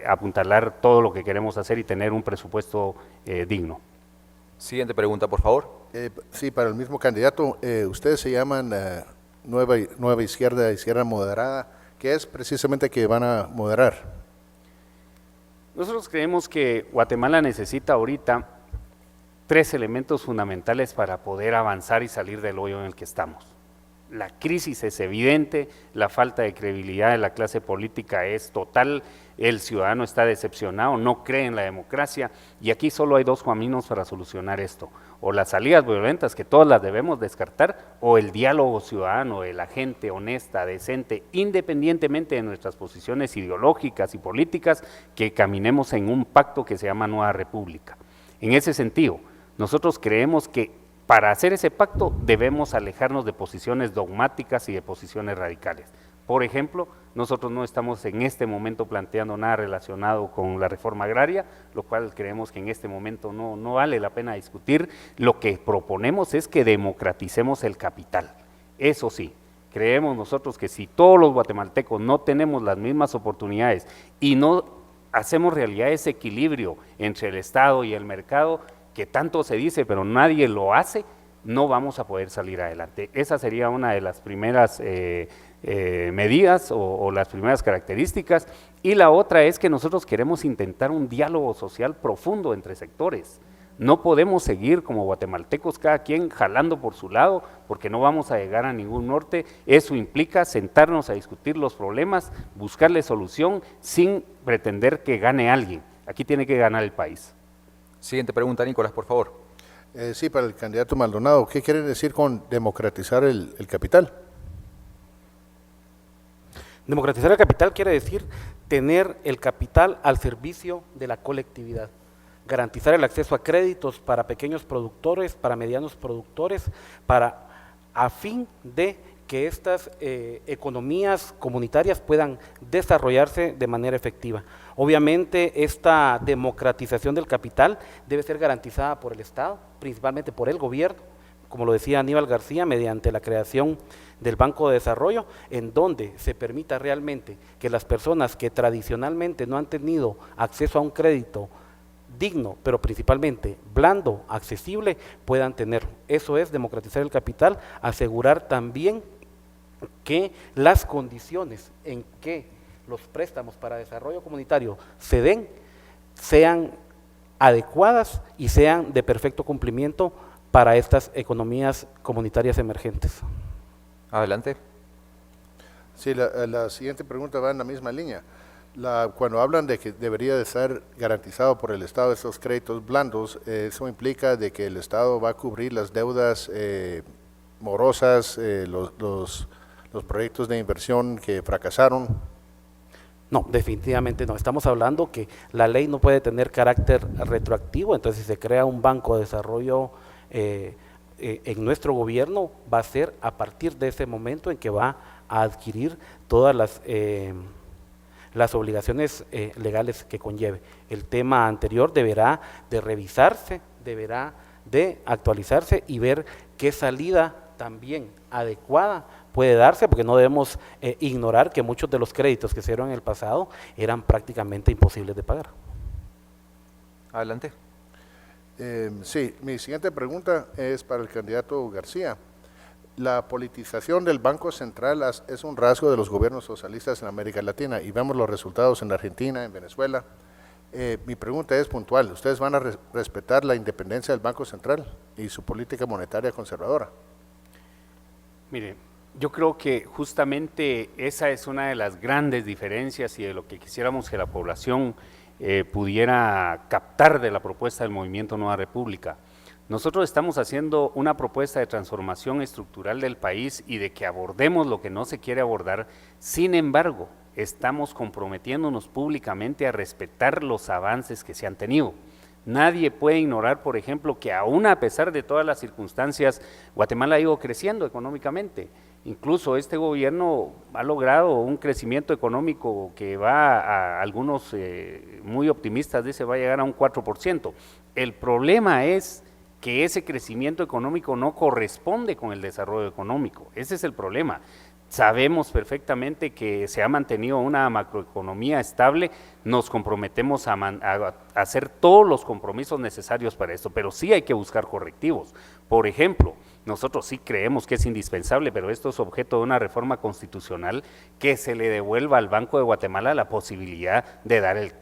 Speaker 2: apuntalar todo lo que queremos hacer y tener un presupuesto digno.
Speaker 1: Siguiente pregunta, por favor.
Speaker 7: Sí, para el mismo candidato, ustedes se llaman Nueva Izquierda, Izquierda Moderada. ¿Qué es precisamente que van a moderar?
Speaker 2: Nosotros creemos que Guatemala necesita ahorita 3 elementos fundamentales para poder avanzar y salir del hoyo en el que estamos. La crisis es evidente, la falta de credibilidad de la clase política es total, el ciudadano está decepcionado, no cree en la democracia, y aquí solo hay 2 caminos para solucionar esto: o las salidas violentas, que todas las debemos descartar, o el diálogo ciudadano de la gente honesta, decente, independientemente de nuestras posiciones ideológicas y políticas, que caminemos en un pacto que se llama Nueva República. En ese sentido, nosotros creemos que para hacer ese pacto debemos alejarnos de posiciones dogmáticas y de posiciones radicales. Por ejemplo, nosotros no estamos en este momento planteando nada relacionado con la reforma agraria, lo cual creemos que en este momento no vale la pena discutir. Lo que proponemos es que democraticemos el capital. Eso sí, creemos nosotros que si todos los guatemaltecos no tenemos las mismas oportunidades y no hacemos realidad ese equilibrio entre el Estado y el mercado, que tanto se dice pero nadie lo hace, no vamos a poder salir adelante. Esa sería una de las primeras medidas o las primeras características, y la otra es que nosotros queremos intentar un diálogo social profundo entre sectores. No podemos seguir como guatemaltecos cada quien jalando por su lado, porque no vamos a llegar a ningún norte. Eso implica sentarnos a discutir los problemas, buscarle solución sin pretender que gane alguien. Aquí tiene que ganar el país.
Speaker 1: Siguiente pregunta, Nicolás, por favor.
Speaker 7: Sí, para el candidato Maldonado, ¿qué quiere decir con democratizar el capital?
Speaker 4: Democratizar el capital quiere decir tener el capital al servicio de la colectividad, garantizar el acceso a créditos para pequeños productores, para medianos productores, a fin de que estas economías comunitarias puedan desarrollarse de manera efectiva. Obviamente, esta democratización del capital debe ser garantizada por el Estado, principalmente por el gobierno, como lo decía Aníbal García, mediante la creación del Banco de Desarrollo, en donde se permita realmente que las personas que tradicionalmente no han tenido acceso a un crédito digno, pero principalmente blando, accesible, puedan tenerlo. Eso es democratizar el capital, asegurar también que las condiciones en que los préstamos para desarrollo comunitario se den sean adecuadas y sean de perfecto cumplimiento para estas economías comunitarias emergentes.
Speaker 1: Adelante.
Speaker 7: Sí, la siguiente pregunta va en la misma línea. Cuando hablan de que debería de estar garantizado por el Estado esos créditos blandos, eso implica de que el Estado va a cubrir las deudas morosas, los proyectos de inversión que fracasaron.
Speaker 4: No, definitivamente no. Estamos hablando que la ley no puede tener carácter retroactivo, entonces si se crea un banco de desarrollo en nuestro gobierno, va a ser a partir de ese momento en que va a adquirir todas las obligaciones legales que conlleve. El tema anterior deberá de revisarse, deberá de actualizarse y ver qué salida también adecuada puede darse, porque no debemos ignorar que muchos de los créditos que se dieron en el pasado eran prácticamente imposibles de pagar.
Speaker 1: Adelante.
Speaker 7: Sí, mi siguiente pregunta es para el candidato García. La politización del Banco Central es un rasgo de los gobiernos socialistas en América Latina y vemos los resultados en Argentina, en Venezuela. Mi pregunta es puntual. ¿Ustedes van a respetar la independencia del Banco Central y su política monetaria conservadora?
Speaker 2: Mire, yo creo que justamente esa es una de las grandes diferencias y de lo que quisiéramos que la población pudiera captar de la propuesta del Movimiento Nueva República. Nosotros estamos haciendo una propuesta de transformación estructural del país y de que abordemos lo que no se quiere abordar. Sin embargo, estamos comprometiéndonos públicamente a respetar los avances que se han tenido. Nadie puede ignorar, por ejemplo, que aún a pesar de todas las circunstancias, Guatemala ha ido creciendo económicamente. Incluso este gobierno ha logrado un crecimiento económico que va a algunos muy optimistas, dice va a llegar a un 4%. El problema es que ese crecimiento económico no corresponde con el desarrollo económico. Ese es el problema. Sabemos perfectamente que se ha mantenido una macroeconomía estable, nos comprometemos a hacer todos los compromisos necesarios para esto, pero sí hay que buscar correctivos. Por ejemplo, nosotros sí creemos que es indispensable, pero esto es objeto de una reforma constitucional, que se le devuelva al Banco de Guatemala la posibilidad de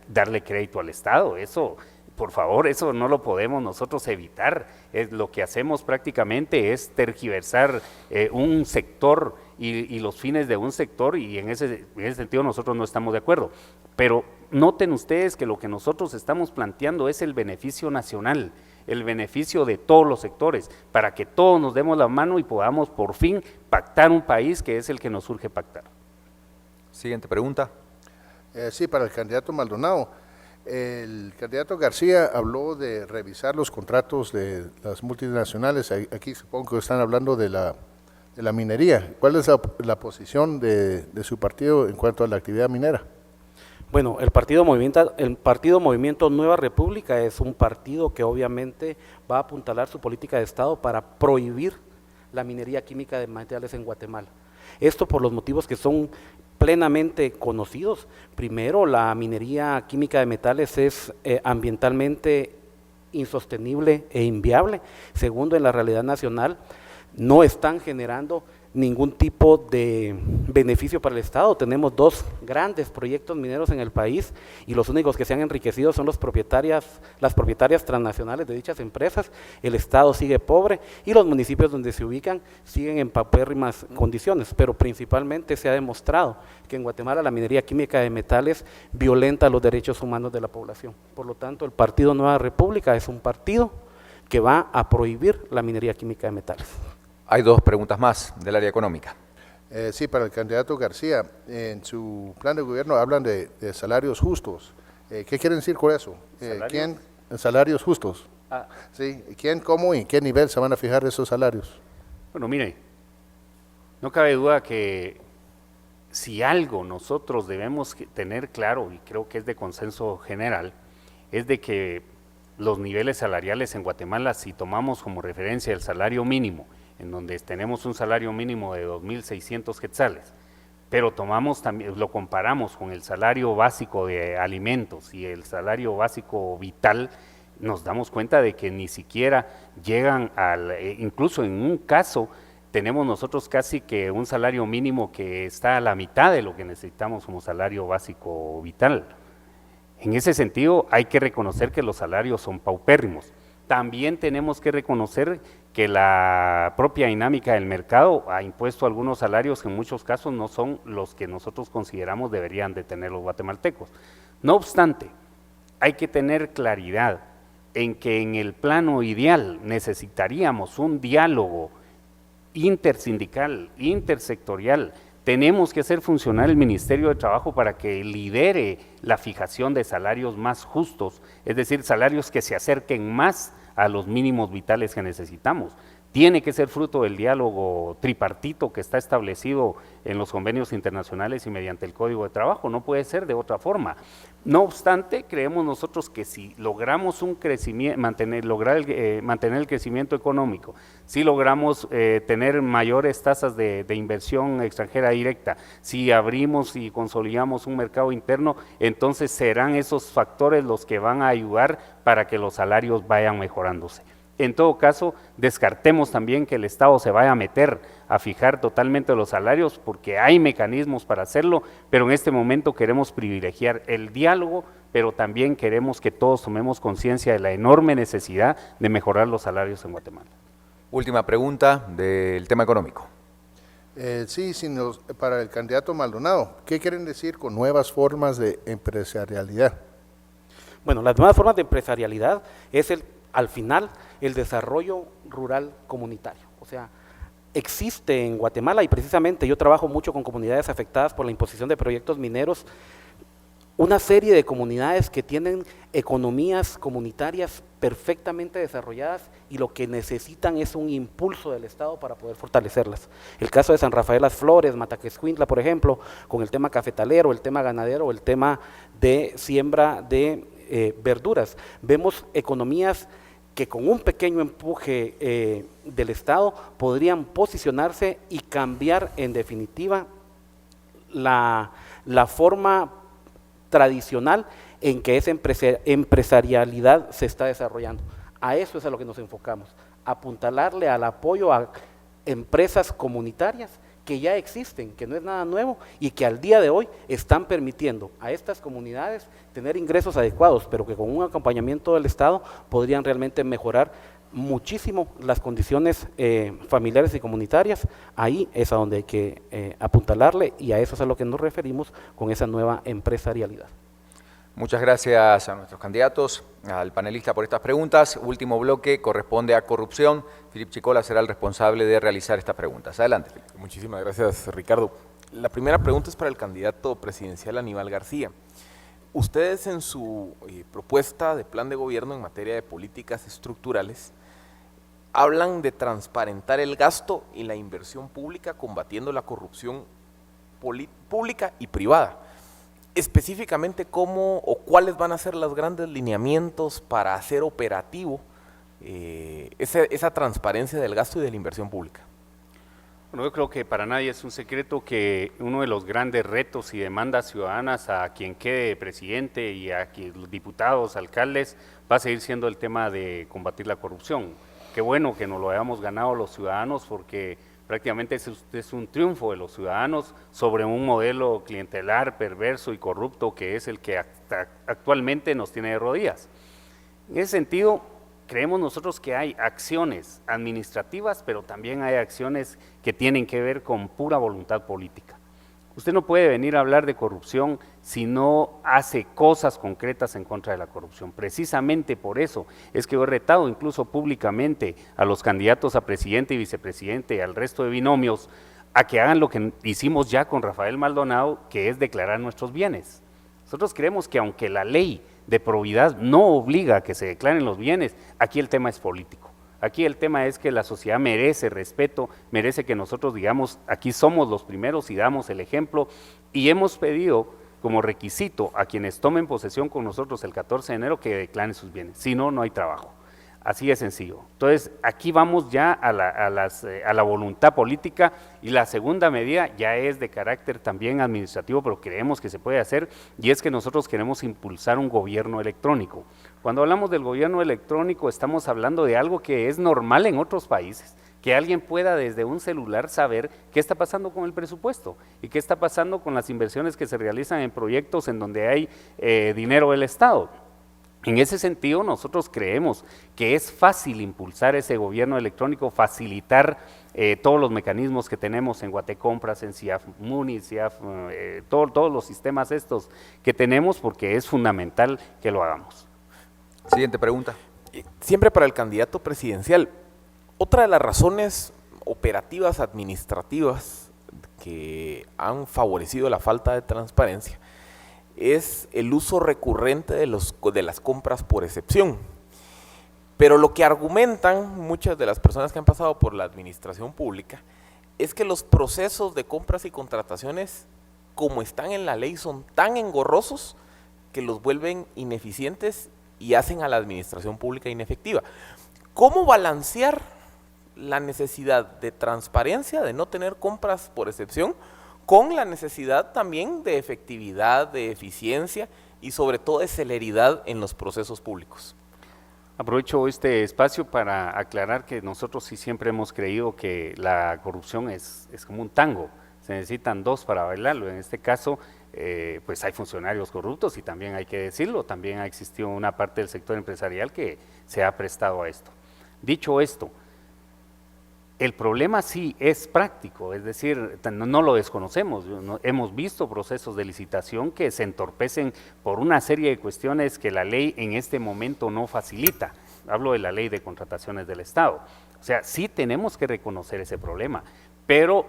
Speaker 2: darle crédito al Estado. Eso, por favor, eso no lo podemos nosotros evitar. Lo que hacemos prácticamente es tergiversar un sector y los fines de un sector, y en ese sentido nosotros no estamos de acuerdo. Pero noten ustedes que lo que nosotros estamos planteando es el beneficio nacional, el beneficio de todos los sectores, para que todos nos demos la mano y podamos por fin pactar un país que es el que nos urge pactar.
Speaker 1: Siguiente pregunta.
Speaker 7: Sí, para el candidato Maldonado. El candidato García habló de revisar los contratos de las multinacionales. Aquí supongo que están hablando de la minería. ¿Cuál es la posición de su partido en cuanto a la actividad minera?
Speaker 4: Bueno, el partido Movimiento Nueva República es un partido que obviamente va a apuntalar su política de Estado para prohibir la minería química de materiales en Guatemala. Esto por los motivos que son plenamente conocidos. Primero, la minería química de metales es ambientalmente insostenible e inviable. Segundo, en la realidad nacional no están generando ningún tipo de beneficio para el Estado. Tenemos dos grandes proyectos mineros en el país y los únicos que se han enriquecido son las propietarias transnacionales de dichas empresas. El Estado sigue pobre y los municipios donde se ubican siguen en paupérrimas condiciones, pero principalmente se ha demostrado que en Guatemala la minería química de metales violenta los derechos humanos de la población. Por lo tanto, el Partido Nueva República es un partido que va a prohibir la minería química de metales.
Speaker 1: Hay dos preguntas más del área económica.
Speaker 7: Sí, para el candidato García, en su plan de gobierno hablan de salarios justos. ¿Qué quieren decir con eso? ¿Quién? Salarios justos. Sí, ¿quién, cómo y en qué nivel se van a fijar esos salarios?
Speaker 2: Bueno, mire, no cabe duda que si algo nosotros debemos tener claro, y creo que es de consenso general, es de que los niveles salariales en Guatemala, si tomamos como referencia el salario mínimo, en donde tenemos un salario mínimo de 2.600 quetzales, pero lo comparamos con el salario básico de alimentos y el salario básico vital, nos damos cuenta de que ni siquiera llegan incluso en un caso, tenemos nosotros casi que un salario mínimo que está a la mitad de lo que necesitamos como salario básico vital. En ese sentido, hay que reconocer que los salarios son paupérrimos. También tenemos que reconocer que la propia dinámica del mercado ha impuesto algunos salarios que en muchos casos no son los que nosotros consideramos deberían de tener los guatemaltecos. No obstante, hay que tener claridad en que en el plano ideal necesitaríamos un diálogo intersindical, intersectorial, Tenemos que hacer funcionar el Ministerio de Trabajo para que lidere la fijación de salarios más justos, es decir, salarios que se acerquen más a los mínimos vitales que necesitamos. Tiene que ser fruto del diálogo tripartito que está establecido en los convenios internacionales y mediante el Código de Trabajo, no puede ser de otra forma. No obstante, creemos nosotros que si logramos un crecimiento, mantener el crecimiento económico, si logramos tener mayores tasas de inversión extranjera directa, si abrimos y consolidamos un mercado interno, entonces serán esos factores los que van a ayudar para que los salarios vayan mejorándose. En todo caso, descartemos también que el Estado se vaya a meter a fijar totalmente los salarios, porque hay mecanismos para hacerlo, pero en este momento queremos privilegiar el diálogo, pero también queremos que todos tomemos conciencia de la enorme necesidad de mejorar los salarios en Guatemala.
Speaker 1: Última pregunta del tema económico.
Speaker 7: Para el candidato Maldonado, ¿qué quieren decir con nuevas formas de empresarialidad?
Speaker 4: Bueno, las nuevas formas de empresarialidad es al final el desarrollo rural comunitario. O sea, existe en Guatemala, y precisamente yo trabajo mucho con comunidades afectadas por la imposición de proyectos mineros, una serie de comunidades que tienen economías comunitarias perfectamente desarrolladas y lo que necesitan es un impulso del Estado para poder fortalecerlas. El caso de San Rafael Las Flores, Mataquescuintla, por ejemplo, con el tema cafetalero, el tema ganadero, el tema de siembra de verduras. Vemos economías que con un pequeño empuje del Estado podrían posicionarse y cambiar en definitiva la forma tradicional en que esa empresarialidad se está desarrollando. A eso es a lo que nos enfocamos, apuntalarle al apoyo a empresas comunitarias que ya existen, que no es nada nuevo y que al día de hoy están permitiendo a estas comunidades tener ingresos adecuados, pero que con un acompañamiento del Estado podrían realmente mejorar muchísimo las condiciones familiares y comunitarias. Ahí es a donde hay que apuntalarle y a eso es a lo que nos referimos con esa nueva empresarialidad.
Speaker 1: Muchas gracias a nuestros candidatos, al panelista por estas preguntas. Último bloque corresponde a corrupción. Filip Chicola será el responsable de realizar estas preguntas. Adelante, Filip.
Speaker 8: Muchísimas gracias, Ricardo. La primera pregunta es para el candidato presidencial Aníbal García. Ustedes en su propuesta de plan de gobierno en materia de políticas estructurales hablan de transparentar el gasto y la inversión pública combatiendo la corrupción pública y privada. Específicamente, ¿cómo o cuáles van a ser los grandes lineamientos para hacer operativo esa transparencia del gasto y de la inversión pública?
Speaker 2: Bueno, yo creo que para nadie es un secreto que uno de los grandes retos y demandas ciudadanas a quien quede presidente y a los diputados, alcaldes, va a seguir siendo el tema de combatir la corrupción. Qué bueno que nos lo hayamos ganado los ciudadanos, porque prácticamente es un triunfo de los ciudadanos sobre un modelo clientelar, perverso y corrupto que es el que actualmente nos tiene de rodillas. En ese sentido, creemos nosotros que hay acciones administrativas, pero también hay acciones que tienen que ver con pura voluntad política. Usted no puede venir a hablar de corrupción si no hace cosas concretas en contra de la corrupción. Precisamente por eso es que yo he retado incluso públicamente a los candidatos a presidente y vicepresidente y al resto de binomios a que hagan lo que hicimos ya con Rafael Maldonado, que es declarar nuestros bienes. Nosotros creemos que aunque la ley de probidad no obliga a que se declaren los bienes, aquí el tema es político. Aquí el tema es que la sociedad merece respeto, merece que nosotros digamos, aquí somos los primeros y damos el ejemplo, y hemos pedido como requisito a quienes tomen posesión con nosotros el 14 de enero que declaren sus bienes, si no, no hay trabajo. Así de sencillo. Entonces, aquí vamos ya a la voluntad política, y la segunda medida ya es de carácter también administrativo, pero creemos que se puede hacer, y es que nosotros queremos impulsar un gobierno electrónico. Cuando hablamos del gobierno electrónico estamos hablando de algo que es normal en otros países, que alguien pueda desde un celular saber qué está pasando con el presupuesto y qué está pasando con las inversiones que se realizan en proyectos en donde hay dinero del Estado. En ese sentido, nosotros creemos que es fácil impulsar ese gobierno electrónico, facilitar todos los mecanismos que tenemos en Guatecompras, en CIAF Muni, CIAF, todos los sistemas estos que tenemos, porque es fundamental que lo hagamos.
Speaker 1: Siguiente pregunta.
Speaker 8: Siempre para el candidato presidencial, otra de las razones operativas administrativas que han favorecido la falta de transparencia es el uso recurrente de las compras por excepción. Pero lo que argumentan muchas de las personas que han pasado por la administración pública es que los procesos de compras y contrataciones, como están en la ley, son tan engorrosos que los vuelven ineficientes y hacen a la administración pública inefectiva. ¿Cómo balancear la necesidad de transparencia, de no tener compras por excepción, con la necesidad también de efectividad, de eficiencia y sobre todo de celeridad en los procesos públicos?
Speaker 2: Aprovecho este espacio para aclarar que nosotros sí siempre hemos creído que la corrupción es como un tango, se necesitan dos para bailarlo. En este caso, pues hay funcionarios corruptos y también hay que decirlo, también ha existido una parte del sector empresarial que se ha prestado a esto. Dicho esto, el problema sí es práctico, es decir, no lo desconocemos, hemos visto procesos de licitación que se entorpecen por una serie de cuestiones que la ley en este momento no facilita. Hablo de la ley de contrataciones del Estado. O sea, sí tenemos que reconocer ese problema, pero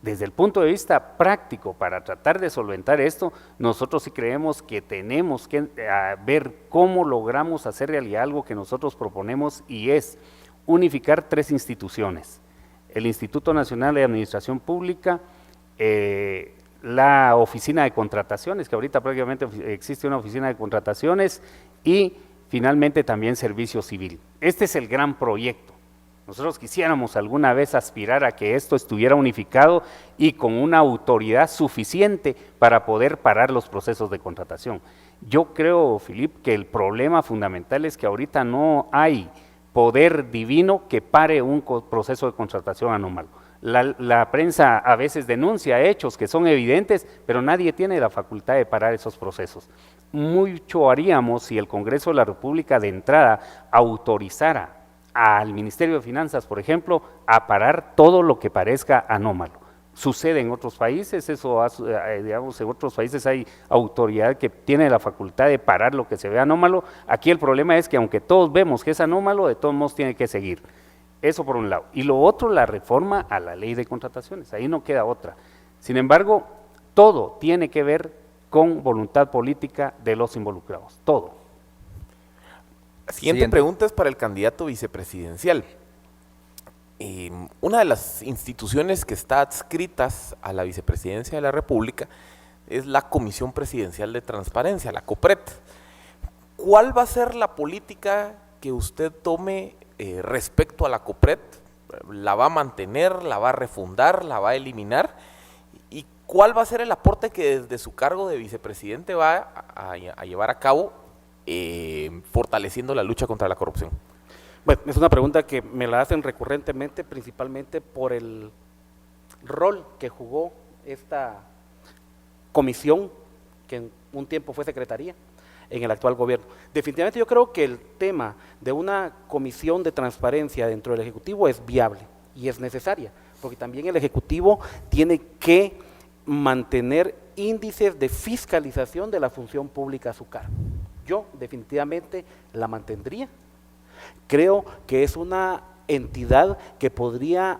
Speaker 2: desde el punto de vista práctico, para tratar de solventar esto, nosotros sí creemos que tenemos que ver cómo logramos hacer realidad algo que nosotros proponemos, y es unificar 3 instituciones: el Instituto Nacional de Administración Pública, la Oficina de Contrataciones, que ahorita prácticamente existe una Oficina de Contrataciones, y finalmente también Servicio Civil. Este es el gran proyecto. Nosotros quisiéramos alguna vez aspirar a que esto estuviera unificado y con una autoridad suficiente para poder parar los procesos de contratación. Yo creo, Filip, que el problema fundamental es que ahorita no hay poder divino que pare un proceso de contratación anómalo. La prensa a veces denuncia hechos que son evidentes, pero nadie tiene la facultad de parar esos procesos. Mucho haríamos si el Congreso de la República de entrada autorizara al Ministerio de Finanzas, por ejemplo, a parar todo lo que parezca anómalo. Sucede en otros países, digamos, en otros países hay autoridad que tiene la facultad de parar lo que se ve anómalo. Aquí el problema es que aunque todos vemos que es anómalo, de todos modos tiene que seguir. Eso por un lado. Y lo otro, la reforma a la ley de contrataciones, ahí no queda otra. Sin embargo, todo tiene que ver con voluntad política de los involucrados, todo.
Speaker 8: Siguiente pregunta es para el candidato vicepresidencial. Una de las instituciones que está adscritas a la vicepresidencia de la República es la Comisión Presidencial de Transparencia, la COPRET. ¿Cuál va a ser la política que usted tome respecto a la COPRET? ¿La va a mantener, la va a refundar, la va a eliminar? ¿Y cuál va a ser el aporte que desde su cargo de vicepresidente va a llevar a cabo fortaleciendo la lucha contra la corrupción?
Speaker 4: Bueno, es una pregunta que me la hacen recurrentemente, principalmente por el rol que jugó esta comisión, que en un tiempo fue secretaría, en el actual gobierno. Definitivamente yo creo que el tema de una comisión de transparencia dentro del Ejecutivo es viable y es necesaria, porque también el Ejecutivo tiene que mantener índices de fiscalización de la función pública a su cargo. Yo definitivamente la mantendría. Creo que es una entidad que podría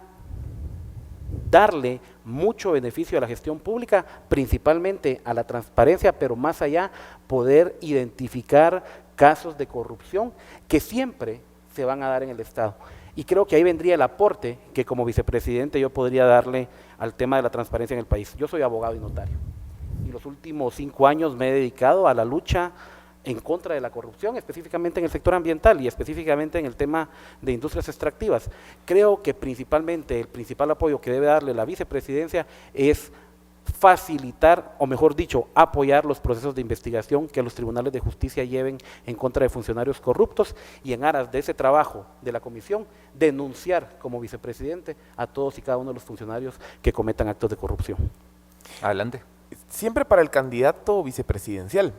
Speaker 4: darle mucho beneficio a la gestión pública, principalmente a la transparencia, pero más allá, poder identificar casos de corrupción que siempre se van a dar en el Estado. Y creo que ahí vendría el aporte que como vicepresidente yo podría darle al tema de la transparencia en el país. Yo soy abogado y notario, y los últimos 5 años me he dedicado a la lucha en contra de la corrupción, específicamente en el sector ambiental y específicamente en el tema de industrias extractivas. Creo que principalmente el principal apoyo que debe darle la vicepresidencia es facilitar, o mejor dicho, apoyar los procesos de investigación que los tribunales de justicia lleven en contra de funcionarios corruptos, y en aras de ese trabajo de la comisión, denunciar como vicepresidente a todos y cada uno de los funcionarios que cometan actos de corrupción.
Speaker 1: Adelante.
Speaker 8: Siempre para el candidato vicepresidencial.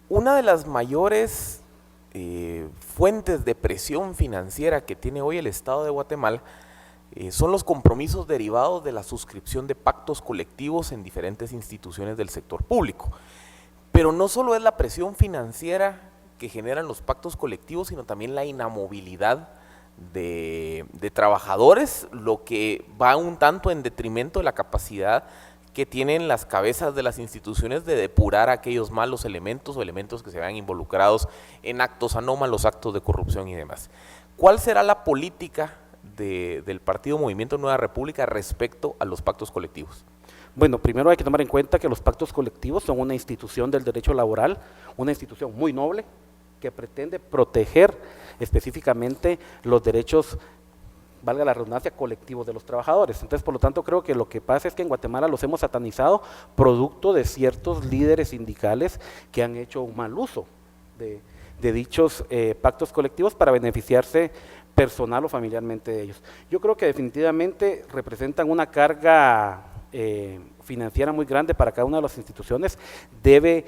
Speaker 8: Una de las mayores fuentes de presión financiera que tiene hoy el Estado de Guatemala son los compromisos derivados de la suscripción de pactos colectivos en diferentes instituciones del sector público. Pero no solo es la presión financiera que generan los pactos colectivos, sino también la inamovilidad de trabajadores, lo que va un tanto en detrimento de la capacidad que tienen las cabezas de las instituciones de depurar aquellos malos elementos o elementos que se vean involucrados en actos anómalos, actos de corrupción y demás. ¿Cuál será la política del Partido Movimiento Nueva República respecto a los pactos colectivos?
Speaker 4: Bueno, primero hay que tomar en cuenta que los pactos colectivos son una institución del derecho laboral, una institución muy noble que pretende proteger específicamente los derechos, valga la redundancia, colectivos de los trabajadores. Entonces, por lo tanto, creo que lo que pasa es que en Guatemala los hemos satanizado producto de ciertos líderes sindicales que han hecho un mal uso de dichos pactos colectivos para beneficiarse personal o familiarmente de ellos. Yo creo que definitivamente representan una carga financiera muy grande para cada una de las instituciones. Debe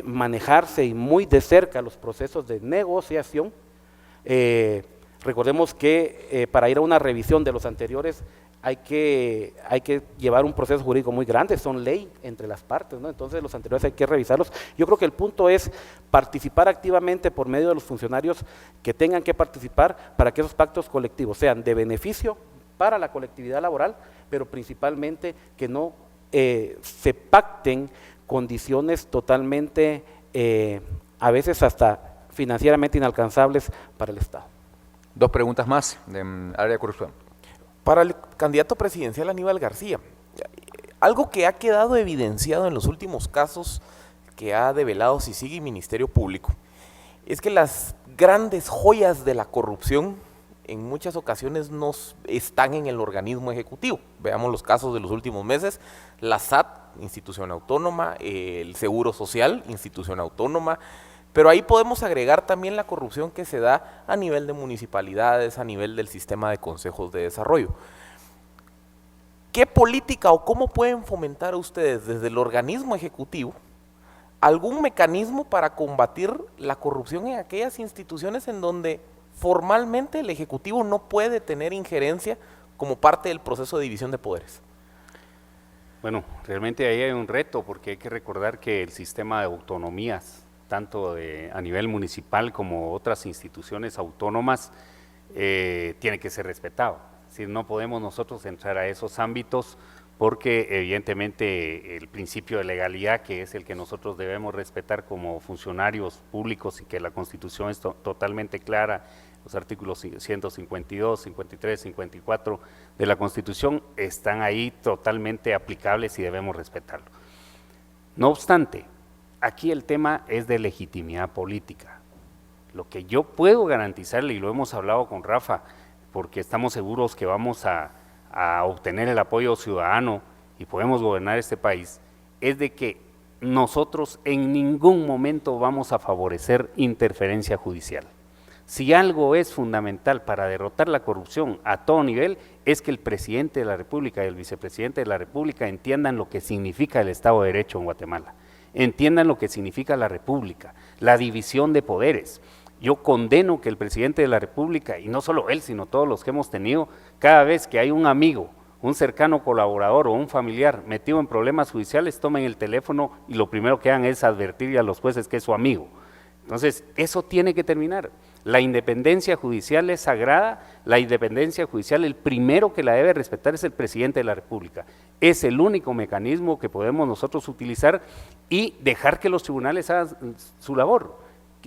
Speaker 4: manejarse y muy de cerca los procesos de negociación. Recordemos que para ir a una revisión de los anteriores hay que llevar un proceso jurídico muy grande, son ley entre las partes, ¿no? Entonces los anteriores hay que revisarlos. Yo creo que el punto es participar activamente por medio de los funcionarios que tengan que participar para que esos pactos colectivos sean de beneficio para la colectividad laboral, pero principalmente que no se pacten condiciones totalmente, a veces hasta financieramente inalcanzables para el Estado.
Speaker 1: Dos preguntas más de área de corrupción.
Speaker 8: Para el candidato presidencial Aníbal García, algo que ha quedado evidenciado en los últimos casos que ha develado CICIG Ministerio Público, es que las grandes joyas de la corrupción en muchas ocasiones no están en el organismo ejecutivo. Veamos los casos de los últimos meses: la SAT, institución autónoma; el Seguro Social, institución autónoma. Pero ahí podemos agregar también la corrupción que se da a nivel de municipalidades, a nivel del sistema de consejos de desarrollo. ¿Qué política o cómo pueden fomentar ustedes desde el organismo ejecutivo algún mecanismo para combatir la corrupción en aquellas instituciones en donde formalmente el Ejecutivo no puede tener injerencia como parte del proceso de división de poderes?
Speaker 2: Bueno, realmente ahí hay un reto, porque hay que recordar que el sistema de autonomías, tanto a nivel municipal como otras instituciones autónomas, tiene que ser respetado. Es decir, no podemos nosotros entrar a esos ámbitos porque evidentemente el principio de legalidad, que es el que nosotros debemos respetar como funcionarios públicos y que la Constitución es totalmente clara, los artículos 152, 53, 54 de la Constitución están ahí totalmente aplicables y debemos respetarlo. No obstante, aquí el tema es de legitimidad política. Lo que yo puedo garantizarle, y lo hemos hablado con Rafa, porque estamos seguros que vamos a obtener el apoyo ciudadano y podemos gobernar este país, es de que nosotros en ningún momento vamos a favorecer interferencia judicial. Si algo es fundamental para derrotar la corrupción a todo nivel, es que el presidente de la República y el vicepresidente de la República entiendan lo que significa el Estado de Derecho en Guatemala, entiendan lo que significa la República, la división de poderes. Yo condeno que el presidente de la República, y no solo él, sino todos los que hemos tenido, cada vez que hay un amigo, un cercano colaborador o un familiar metido en problemas judiciales, tomen el teléfono y lo primero que hagan es advertirle a los jueces que es su amigo. Entonces, eso tiene que terminar. La independencia judicial es sagrada, la independencia judicial, el primero que la debe respetar es el presidente de la República. Es el único mecanismo que podemos nosotros utilizar y dejar que los tribunales hagan su labor,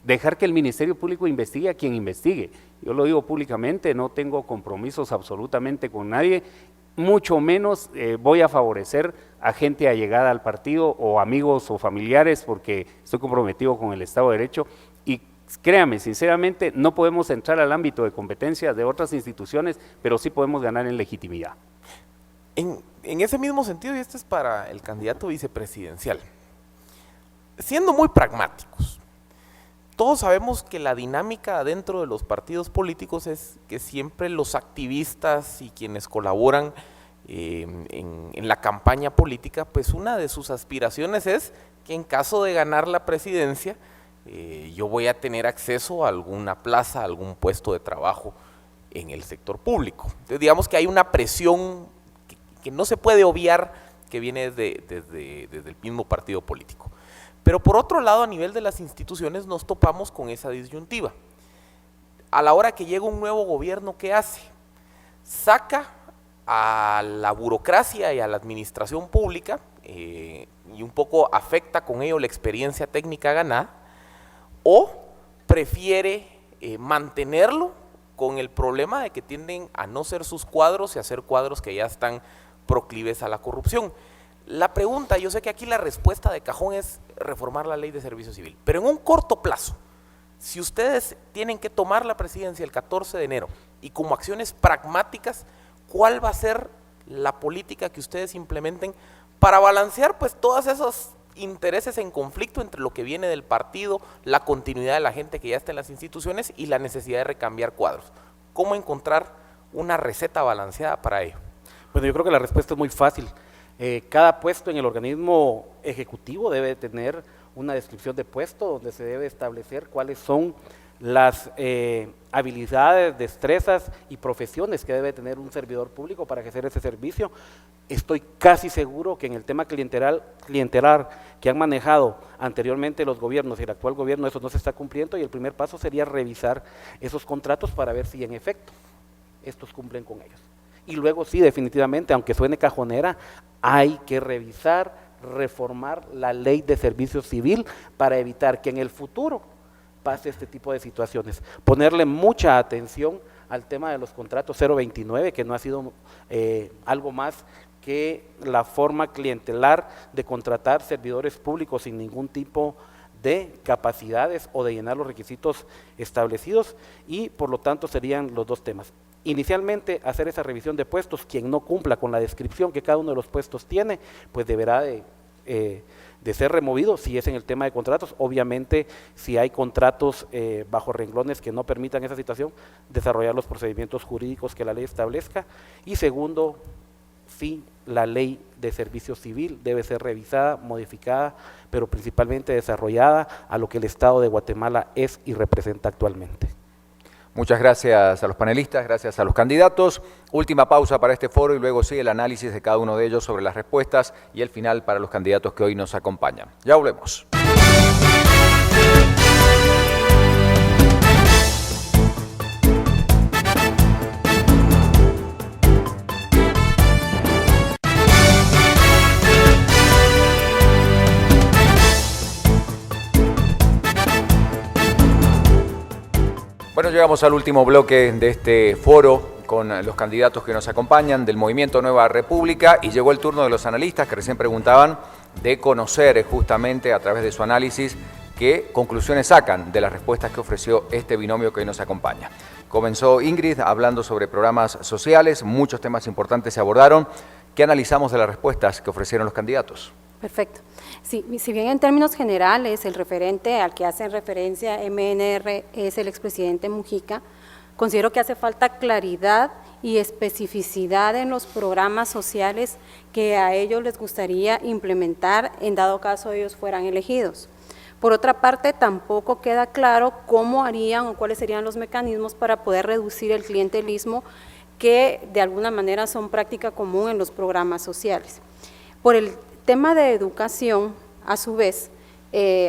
Speaker 2: dejar que el Ministerio Público investigue a quien investigue. Yo lo digo públicamente, no tengo compromisos absolutamente con nadie, mucho menos voy a favorecer a gente allegada al partido o amigos o familiares, porque estoy comprometido con el Estado de Derecho. Y créame, sinceramente, no podemos entrar al ámbito de competencias de otras instituciones, pero sí podemos ganar en legitimidad.
Speaker 8: En ese mismo sentido, y este es para el candidato vicepresidencial, siendo muy pragmáticos, todos sabemos que la dinámica dentro de los partidos políticos es que siempre los activistas y quienes colaboran en la campaña política, pues una de sus aspiraciones es que en caso de ganar la presidencia, yo voy a tener acceso a alguna plaza, a algún puesto de trabajo en el sector público. Entonces, digamos que hay una presión que no se puede obviar, que viene desde el mismo partido político. Pero por otro lado, a nivel de las instituciones nos topamos con esa disyuntiva. a la hora que llega un nuevo gobierno, ¿qué hace? Saca a la burocracia y a la administración pública y un poco afecta con ello la experiencia técnica ganada, o prefiere mantenerlo con el problema de que tienden a no ser sus cuadros y a ser cuadros que ya están proclives a la corrupción. La pregunta, yo sé que aquí la respuesta de cajón es reformar la ley de servicio civil, pero en un corto plazo, si ustedes tienen que tomar la presidencia el 14 de enero y como acciones pragmáticas, ¿cuál va a ser la política que ustedes implementen para balancear pues todos esos intereses en conflicto entre lo que viene del partido, la continuidad de la gente que ya está en las instituciones y la necesidad de recambiar cuadros? ¿Cómo encontrar una receta balanceada para ello?
Speaker 4: Bueno, yo creo que la respuesta es muy fácil. Cada puesto en el organismo ejecutivo debe tener una descripción de puesto donde se debe establecer cuáles son las habilidades, destrezas y profesiones que debe tener un servidor público para ejercer ese servicio. Estoy casi seguro que en el tema clientelar que han manejado anteriormente los gobiernos y el actual gobierno, eso no se está cumpliendo, y el primer paso sería revisar esos contratos para ver si en efecto estos cumplen con ellos. Y luego sí, definitivamente, aunque suene cajonera, hay que revisar, reformar la ley de servicio civil para evitar que en el futuro pase este tipo de situaciones. Ponerle mucha atención al tema de los contratos 029, que no ha sido algo más que la forma clientelar de contratar servidores públicos sin ningún tipo de capacidades o de llenar los requisitos establecidos, y por lo tanto serían los dos temas. Inicialmente, hacer esa revisión de puestos. Quien no cumpla con la descripción que cada uno de los puestos tiene, pues deberá de ser removido. Si es en el tema de contratos, obviamente si hay contratos bajo renglones que no permitan esa situación, desarrollar los procedimientos jurídicos que la ley establezca. Y segundo, sí, la ley de servicio civil debe ser revisada, modificada, pero principalmente desarrollada a lo que el Estado de Guatemala es y representa actualmente.
Speaker 1: Muchas gracias a los panelistas, gracias a los candidatos. Última pausa para este foro y luego sigue el análisis de cada uno de ellos sobre las respuestas y el final para los candidatos que hoy nos acompañan. Ya volvemos. Bueno, llegamos al último bloque de este foro con los candidatos que nos acompañan del Movimiento Nueva República, y llegó el turno de los analistas que recién preguntaban de conocer justamente a través de su análisis qué conclusiones sacan de las respuestas que ofreció este binomio que hoy nos acompaña. Comenzó Ingrid hablando sobre programas sociales, muchos temas importantes se abordaron. ¿Qué analizamos de las respuestas que ofrecieron los candidatos?
Speaker 3: Perfecto. Sí, si bien en términos generales el referente al que hacen referencia MNR es el expresidente Mujica, considero que hace falta claridad y especificidad en los programas sociales que a ellos les gustaría implementar en dado caso ellos fueran elegidos. Por otra parte, tampoco queda claro cómo harían o cuáles serían los mecanismos para poder reducir el clientelismo que de alguna manera son práctica común en los programas sociales. Por el tema de educación, a su vez,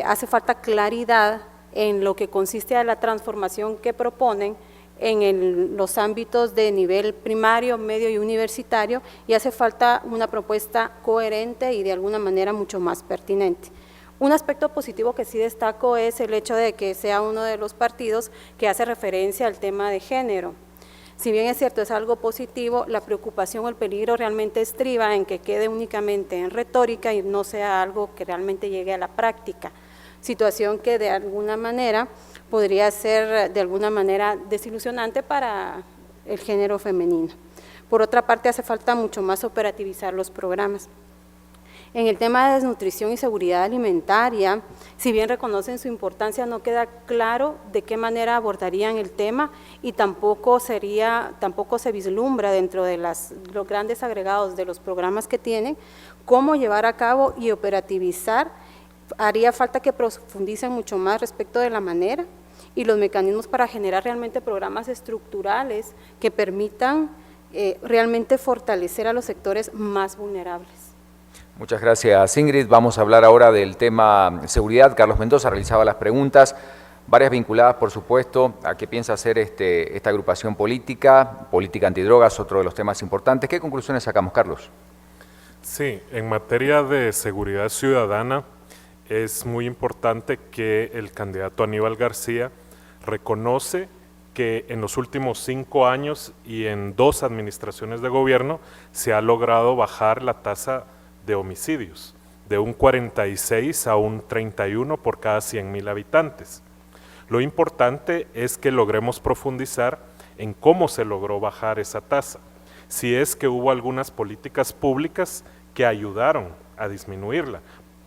Speaker 3: hace falta claridad en lo que consiste a la transformación que proponen en los ámbitos de nivel primario, medio y universitario, y hace falta una propuesta coherente y de alguna manera mucho más pertinente. Un aspecto positivo que sí destaco es el hecho de que sea uno de los partidos que hace referencia al tema de género. Si bien es cierto, es algo positivo, la preocupación o el peligro realmente estriba en que quede únicamente en retórica y no sea algo que realmente llegue a la práctica, situación que de alguna manera podría ser de alguna manera desilusionante para el género femenino. Por otra parte, hace falta mucho más operativizar los programas. En el tema de desnutrición y seguridad alimentaria, si bien reconocen su importancia, no queda claro de qué manera abordarían el tema y tampoco se vislumbra dentro de los grandes agregados de los programas que tienen, cómo llevar a cabo y operativizar. Haría falta que profundicen mucho más respecto de la manera y los mecanismos para generar realmente programas estructurales que permitan realmente fortalecer a los sectores más vulnerables.
Speaker 1: Muchas gracias, Ingrid. Vamos a hablar ahora del tema seguridad. Carlos Mendoza realizaba las preguntas. varias vinculadas, por supuesto, a qué piensa hacer esta agrupación política antidrogas, otro de los temas importantes. ¿Qué conclusiones sacamos, Carlos?
Speaker 6: Sí, en materia de seguridad ciudadana es muy importante que el candidato Aníbal García reconoce que en los últimos 5 años y en 2 administraciones de gobierno se ha logrado bajar la tasa de homicidios de un 46 a un 31 por cada 100.000 habitantes. Lo importante es que logremos profundizar en cómo se logró bajar esa tasa, si es que hubo algunas políticas públicas que ayudaron a disminuirla.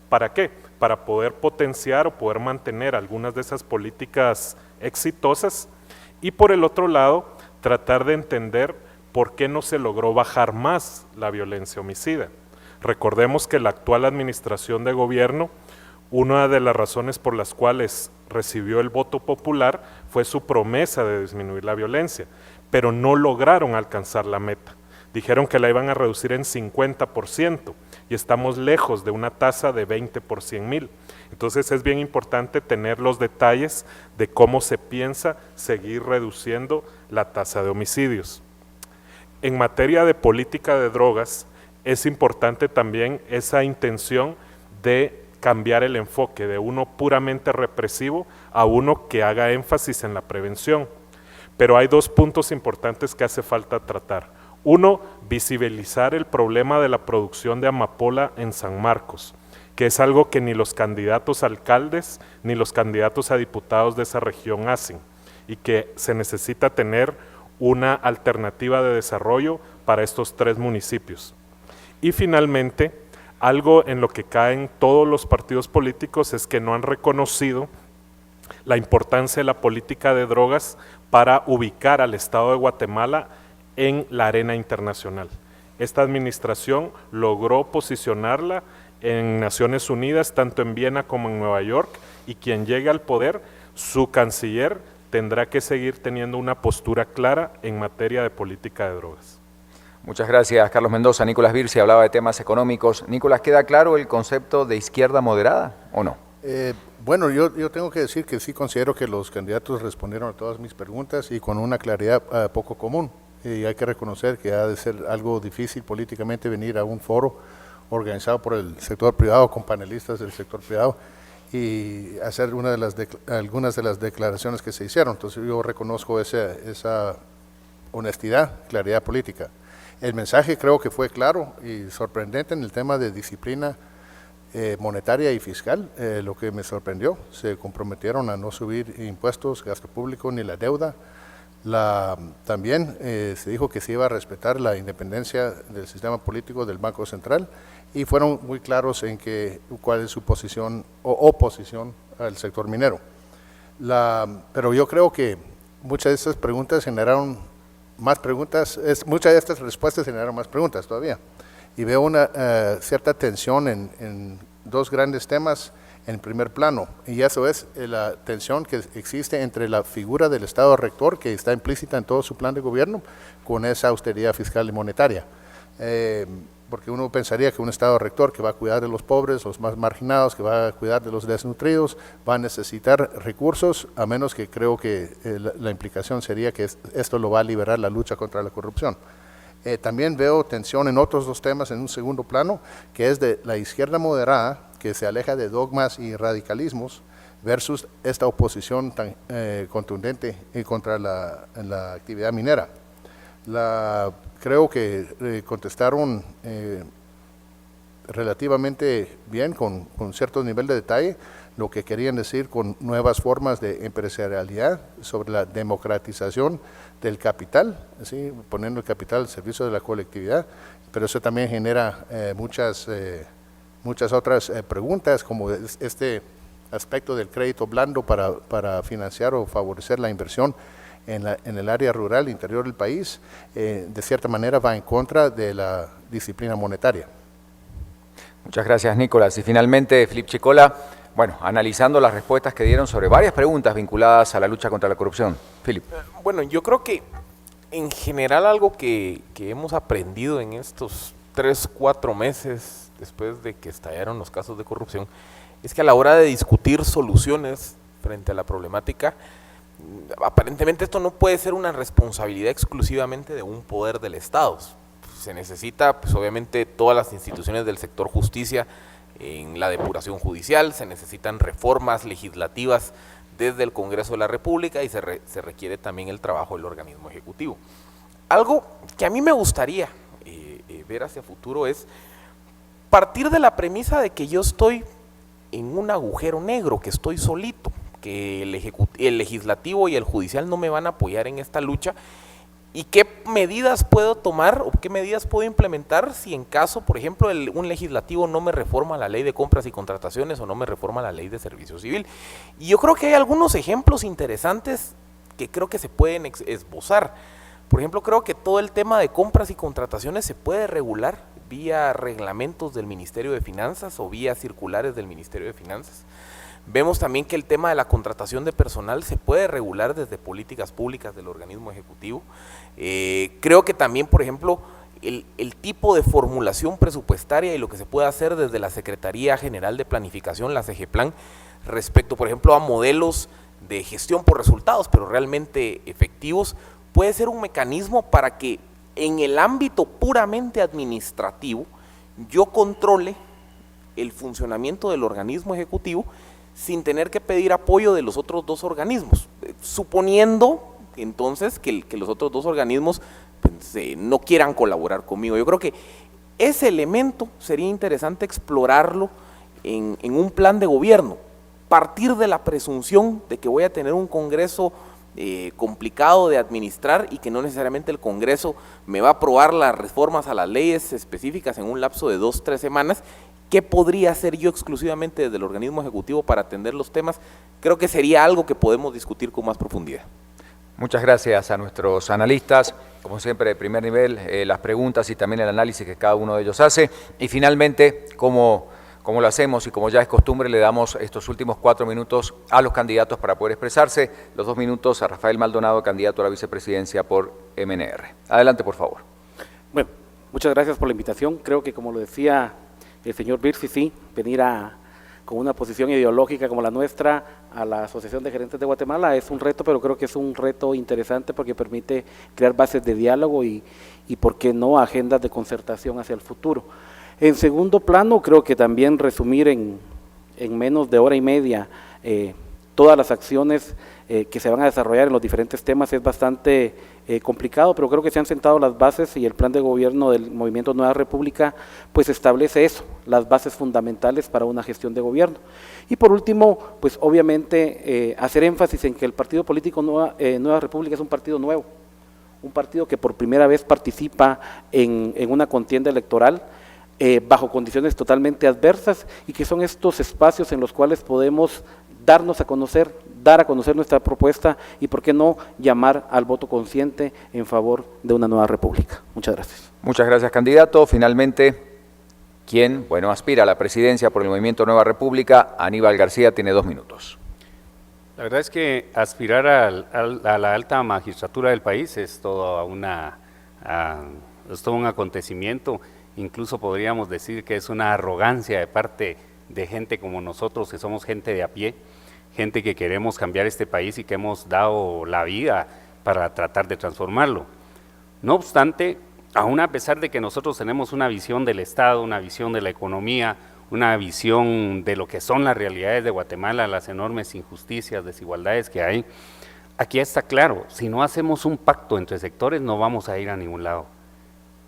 Speaker 6: ¿Para qué? Para poder potenciar o poder mantener algunas de esas políticas exitosas y por el otro lado, tratar de entender por qué no se logró bajar más la violencia homicida. Recordemos que la actual administración de gobierno, una de las razones por las cuales recibió el voto popular fue su promesa de disminuir la violencia, pero no lograron alcanzar la meta. Dijeron que la iban a reducir en 50% y estamos lejos de una tasa de 20 por 100.000. Entonces es bien importante tener los detalles de cómo se piensa seguir reduciendo la tasa de homicidios. En materia de política de drogas, es importante también esa intención de cambiar el enfoque de uno puramente represivo a uno que haga énfasis en la prevención. Pero hay 2 puntos importantes que hace falta tratar. Uno, visibilizar el problema de la producción de amapola en San Marcos, que es algo que ni los candidatos a alcaldes ni los candidatos a diputados de esa región hacen y que se necesita tener una alternativa de desarrollo para estos 3 municipios. Y finalmente, algo en lo que caen todos los partidos políticos es que no han reconocido la importancia de la política de drogas para ubicar al Estado de Guatemala en la arena internacional. Esta administración logró posicionarla en Naciones Unidas, tanto en Viena como en Nueva York, y quien llegue al poder, su canciller tendrá que seguir teniendo una postura clara en materia de política de drogas.
Speaker 1: Muchas gracias, Carlos Mendoza. Nicolás Virsi hablaba de temas económicos. Nicolás, ¿queda claro el concepto de izquierda moderada o no?
Speaker 7: Bueno, yo tengo que decir que sí considero que los candidatos respondieron a todas mis preguntas y con una claridad poco común. Y hay que reconocer que ha de ser algo difícil políticamente venir a un foro organizado por el sector privado, con panelistas del sector privado, y hacer algunas de las declaraciones que se hicieron. Entonces yo reconozco esa honestidad, claridad política. El mensaje creo que fue claro y sorprendente en el tema de disciplina monetaria y fiscal. Lo que me sorprendió, se comprometieron a no subir impuestos, gasto público ni la deuda. También se dijo que se iba a respetar la independencia del sistema político del Banco Central y fueron muy claros en cuál es su posición o oposición al sector minero. Pero yo creo que muchas de estas preguntas generaron más preguntas, muchas de estas respuestas generaron más preguntas todavía. Y veo una cierta tensión en 2 grandes temas en primer plano, y eso es la tensión que existe entre la figura del Estado rector, que está implícita en todo su plan de gobierno, con esa austeridad fiscal y monetaria. Porque uno pensaría que un Estado rector que va a cuidar de los pobres, los más marginados, que va a cuidar de los desnutridos, va a necesitar recursos, a menos que creo que la implicación sería que esto lo va a liberar la lucha contra la corrupción. También veo tensión en otros 2 temas en un segundo plano, que es de la izquierda moderada, que se aleja de dogmas y radicalismos, versus esta oposición tan contundente contra la actividad minera. Creo que contestaron relativamente bien, con cierto nivel de detalle, lo que querían decir con nuevas formas de empresarialidad, sobre la democratización del capital, ¿sí? Poniendo el capital al servicio de la colectividad, pero eso también genera muchas otras preguntas, como este aspecto del crédito blando para financiar o favorecer la inversión en el área rural interior del país, de cierta manera va en contra de la disciplina monetaria.
Speaker 1: Muchas gracias, Nicolás. Y finalmente, Felipe Chicola, bueno, analizando las respuestas que dieron sobre varias preguntas vinculadas a la lucha contra la corrupción. Felipe.
Speaker 8: Bueno, yo creo que en general algo que hemos aprendido en estos 3-4 meses después de que estallaron los casos de corrupción es que a la hora de discutir soluciones frente a la problemática. Aparentemente esto no puede ser una responsabilidad exclusivamente de un poder del Estado. Se necesita, pues obviamente, todas las instituciones del sector justicia en la depuración judicial, se necesitan reformas legislativas desde el Congreso de la República y se requiere también el trabajo del organismo ejecutivo. Algo que a mí me gustaría ver hacia futuro es partir de la premisa de que yo estoy en un agujero negro, que estoy solito, que el legislativo y el judicial no me van a apoyar en esta lucha, y qué medidas puedo tomar o qué medidas puedo implementar si en caso, por ejemplo, un legislativo no me reforma la ley de compras y contrataciones o no me reforma la ley de servicio civil. Y yo creo que hay algunos ejemplos interesantes que creo que se pueden esbozar. Por ejemplo, creo que todo el tema de compras y contrataciones se puede regular vía reglamentos del Ministerio de Finanzas o vía circulares del Ministerio de Finanzas. Vemos también que el tema de la contratación de personal se puede regular desde políticas públicas del organismo ejecutivo. Creo que también, por ejemplo, el tipo de formulación presupuestaria y lo que se puede hacer desde la Secretaría General de Planificación, la CEGEPLAN, respecto, por ejemplo, a modelos de gestión por resultados, pero realmente efectivos, puede ser un mecanismo para que en el ámbito puramente administrativo yo controle el funcionamiento del organismo ejecutivo sin tener que pedir apoyo de los otros dos organismos, suponiendo entonces que los otros dos organismos pues, no quieran colaborar conmigo. Yo creo que ese elemento sería interesante explorarlo en un plan de gobierno, partir de la presunción de que voy a tener un Congreso complicado de administrar y que no necesariamente el Congreso me va a aprobar las reformas a las leyes específicas en un lapso de 2 o 3 semanas. ¿Qué podría hacer yo exclusivamente desde el organismo ejecutivo para atender los temas? Creo que sería algo que podemos discutir con más profundidad.
Speaker 1: Muchas gracias a nuestros analistas, como siempre de primer nivel, las preguntas y también el análisis que cada uno de ellos hace. Y finalmente, como lo hacemos y como ya es costumbre, le damos estos últimos 4 minutos a los candidatos para poder expresarse. Los 2 minutos a Rafael Maldonado, candidato a la vicepresidencia por MNR. Adelante, por favor.
Speaker 4: Bueno, muchas gracias por la invitación. Creo que, como lo decía el señor Birsi, sí, venir con una posición ideológica como la nuestra a la Asociación de Gerentes de Guatemala es un reto, pero creo que es un reto interesante porque permite crear bases de diálogo y por qué no, agendas de concertación hacia el futuro. En segundo plano, creo que también resumir en menos de hora y media todas las acciones que se van a desarrollar en los diferentes temas es bastante complicado, pero creo que se han sentado las bases y el plan de gobierno del Movimiento Nueva República pues establece eso, las bases fundamentales para una gestión de gobierno. Y por último, pues obviamente hacer énfasis en que el partido político Nueva República es un partido nuevo, un partido que por primera vez participa en una contienda electoral, bajo condiciones totalmente adversas, y que son estos espacios en los cuales podemos darnos a conocer, dar a conocer nuestra propuesta y, por qué no, llamar al voto consciente en favor de una nueva república. Muchas gracias.
Speaker 1: Muchas gracias, candidato. Finalmente, ¿quién? Bueno, aspira a la presidencia por el Movimiento Nueva República. Aníbal García tiene 2 minutos.
Speaker 2: La verdad es que aspirar a la alta magistratura del país es todo un acontecimiento. Incluso podríamos decir que es una arrogancia de parte de gente como nosotros, que somos gente de a pie, gente que queremos cambiar este país y que hemos dado la vida para tratar de transformarlo. No obstante, aún a pesar de que nosotros tenemos una visión del Estado, una visión de la economía, una visión de lo que son las realidades de Guatemala, las enormes injusticias, desigualdades que hay, aquí está claro, si no hacemos un pacto entre sectores no vamos a ir a ningún lado.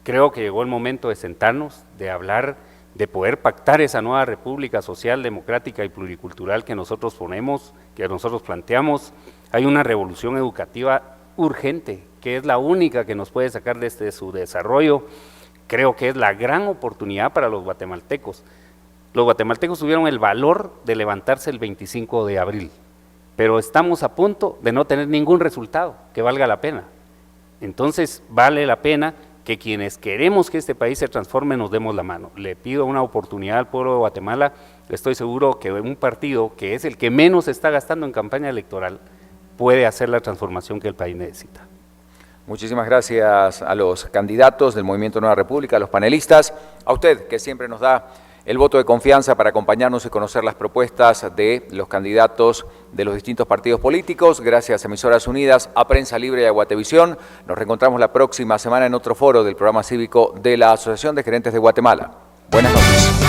Speaker 2: Creo que llegó el momento de sentarnos, de hablar, de poder pactar esa nueva república social, democrática y pluricultural que nosotros ponemos, que nosotros planteamos. Hay una revolución educativa urgente, que es la única que nos puede sacar desde su desarrollo. Creo que es la gran oportunidad para los guatemaltecos. Los guatemaltecos tuvieron el valor de levantarse el 25 de abril, pero estamos a punto de no tener ningún resultado que valga la pena. Entonces, vale la pena que quienes queremos que este país se transforme nos demos la mano. Le pido una oportunidad al pueblo de Guatemala. Estoy seguro que un partido que es el que menos está gastando en campaña electoral puede hacer la transformación que el país necesita.
Speaker 1: Muchísimas gracias a los candidatos del Movimiento Nueva República, a los panelistas, a usted que siempre nos da el voto de confianza para acompañarnos y conocer las propuestas de los candidatos de los distintos partidos políticos. Gracias a Emisoras Unidas, a Prensa Libre y a Guatevisión. Nos reencontramos la próxima semana en otro foro del programa cívico de la Asociación de Gerentes de Guatemala. Buenas noches.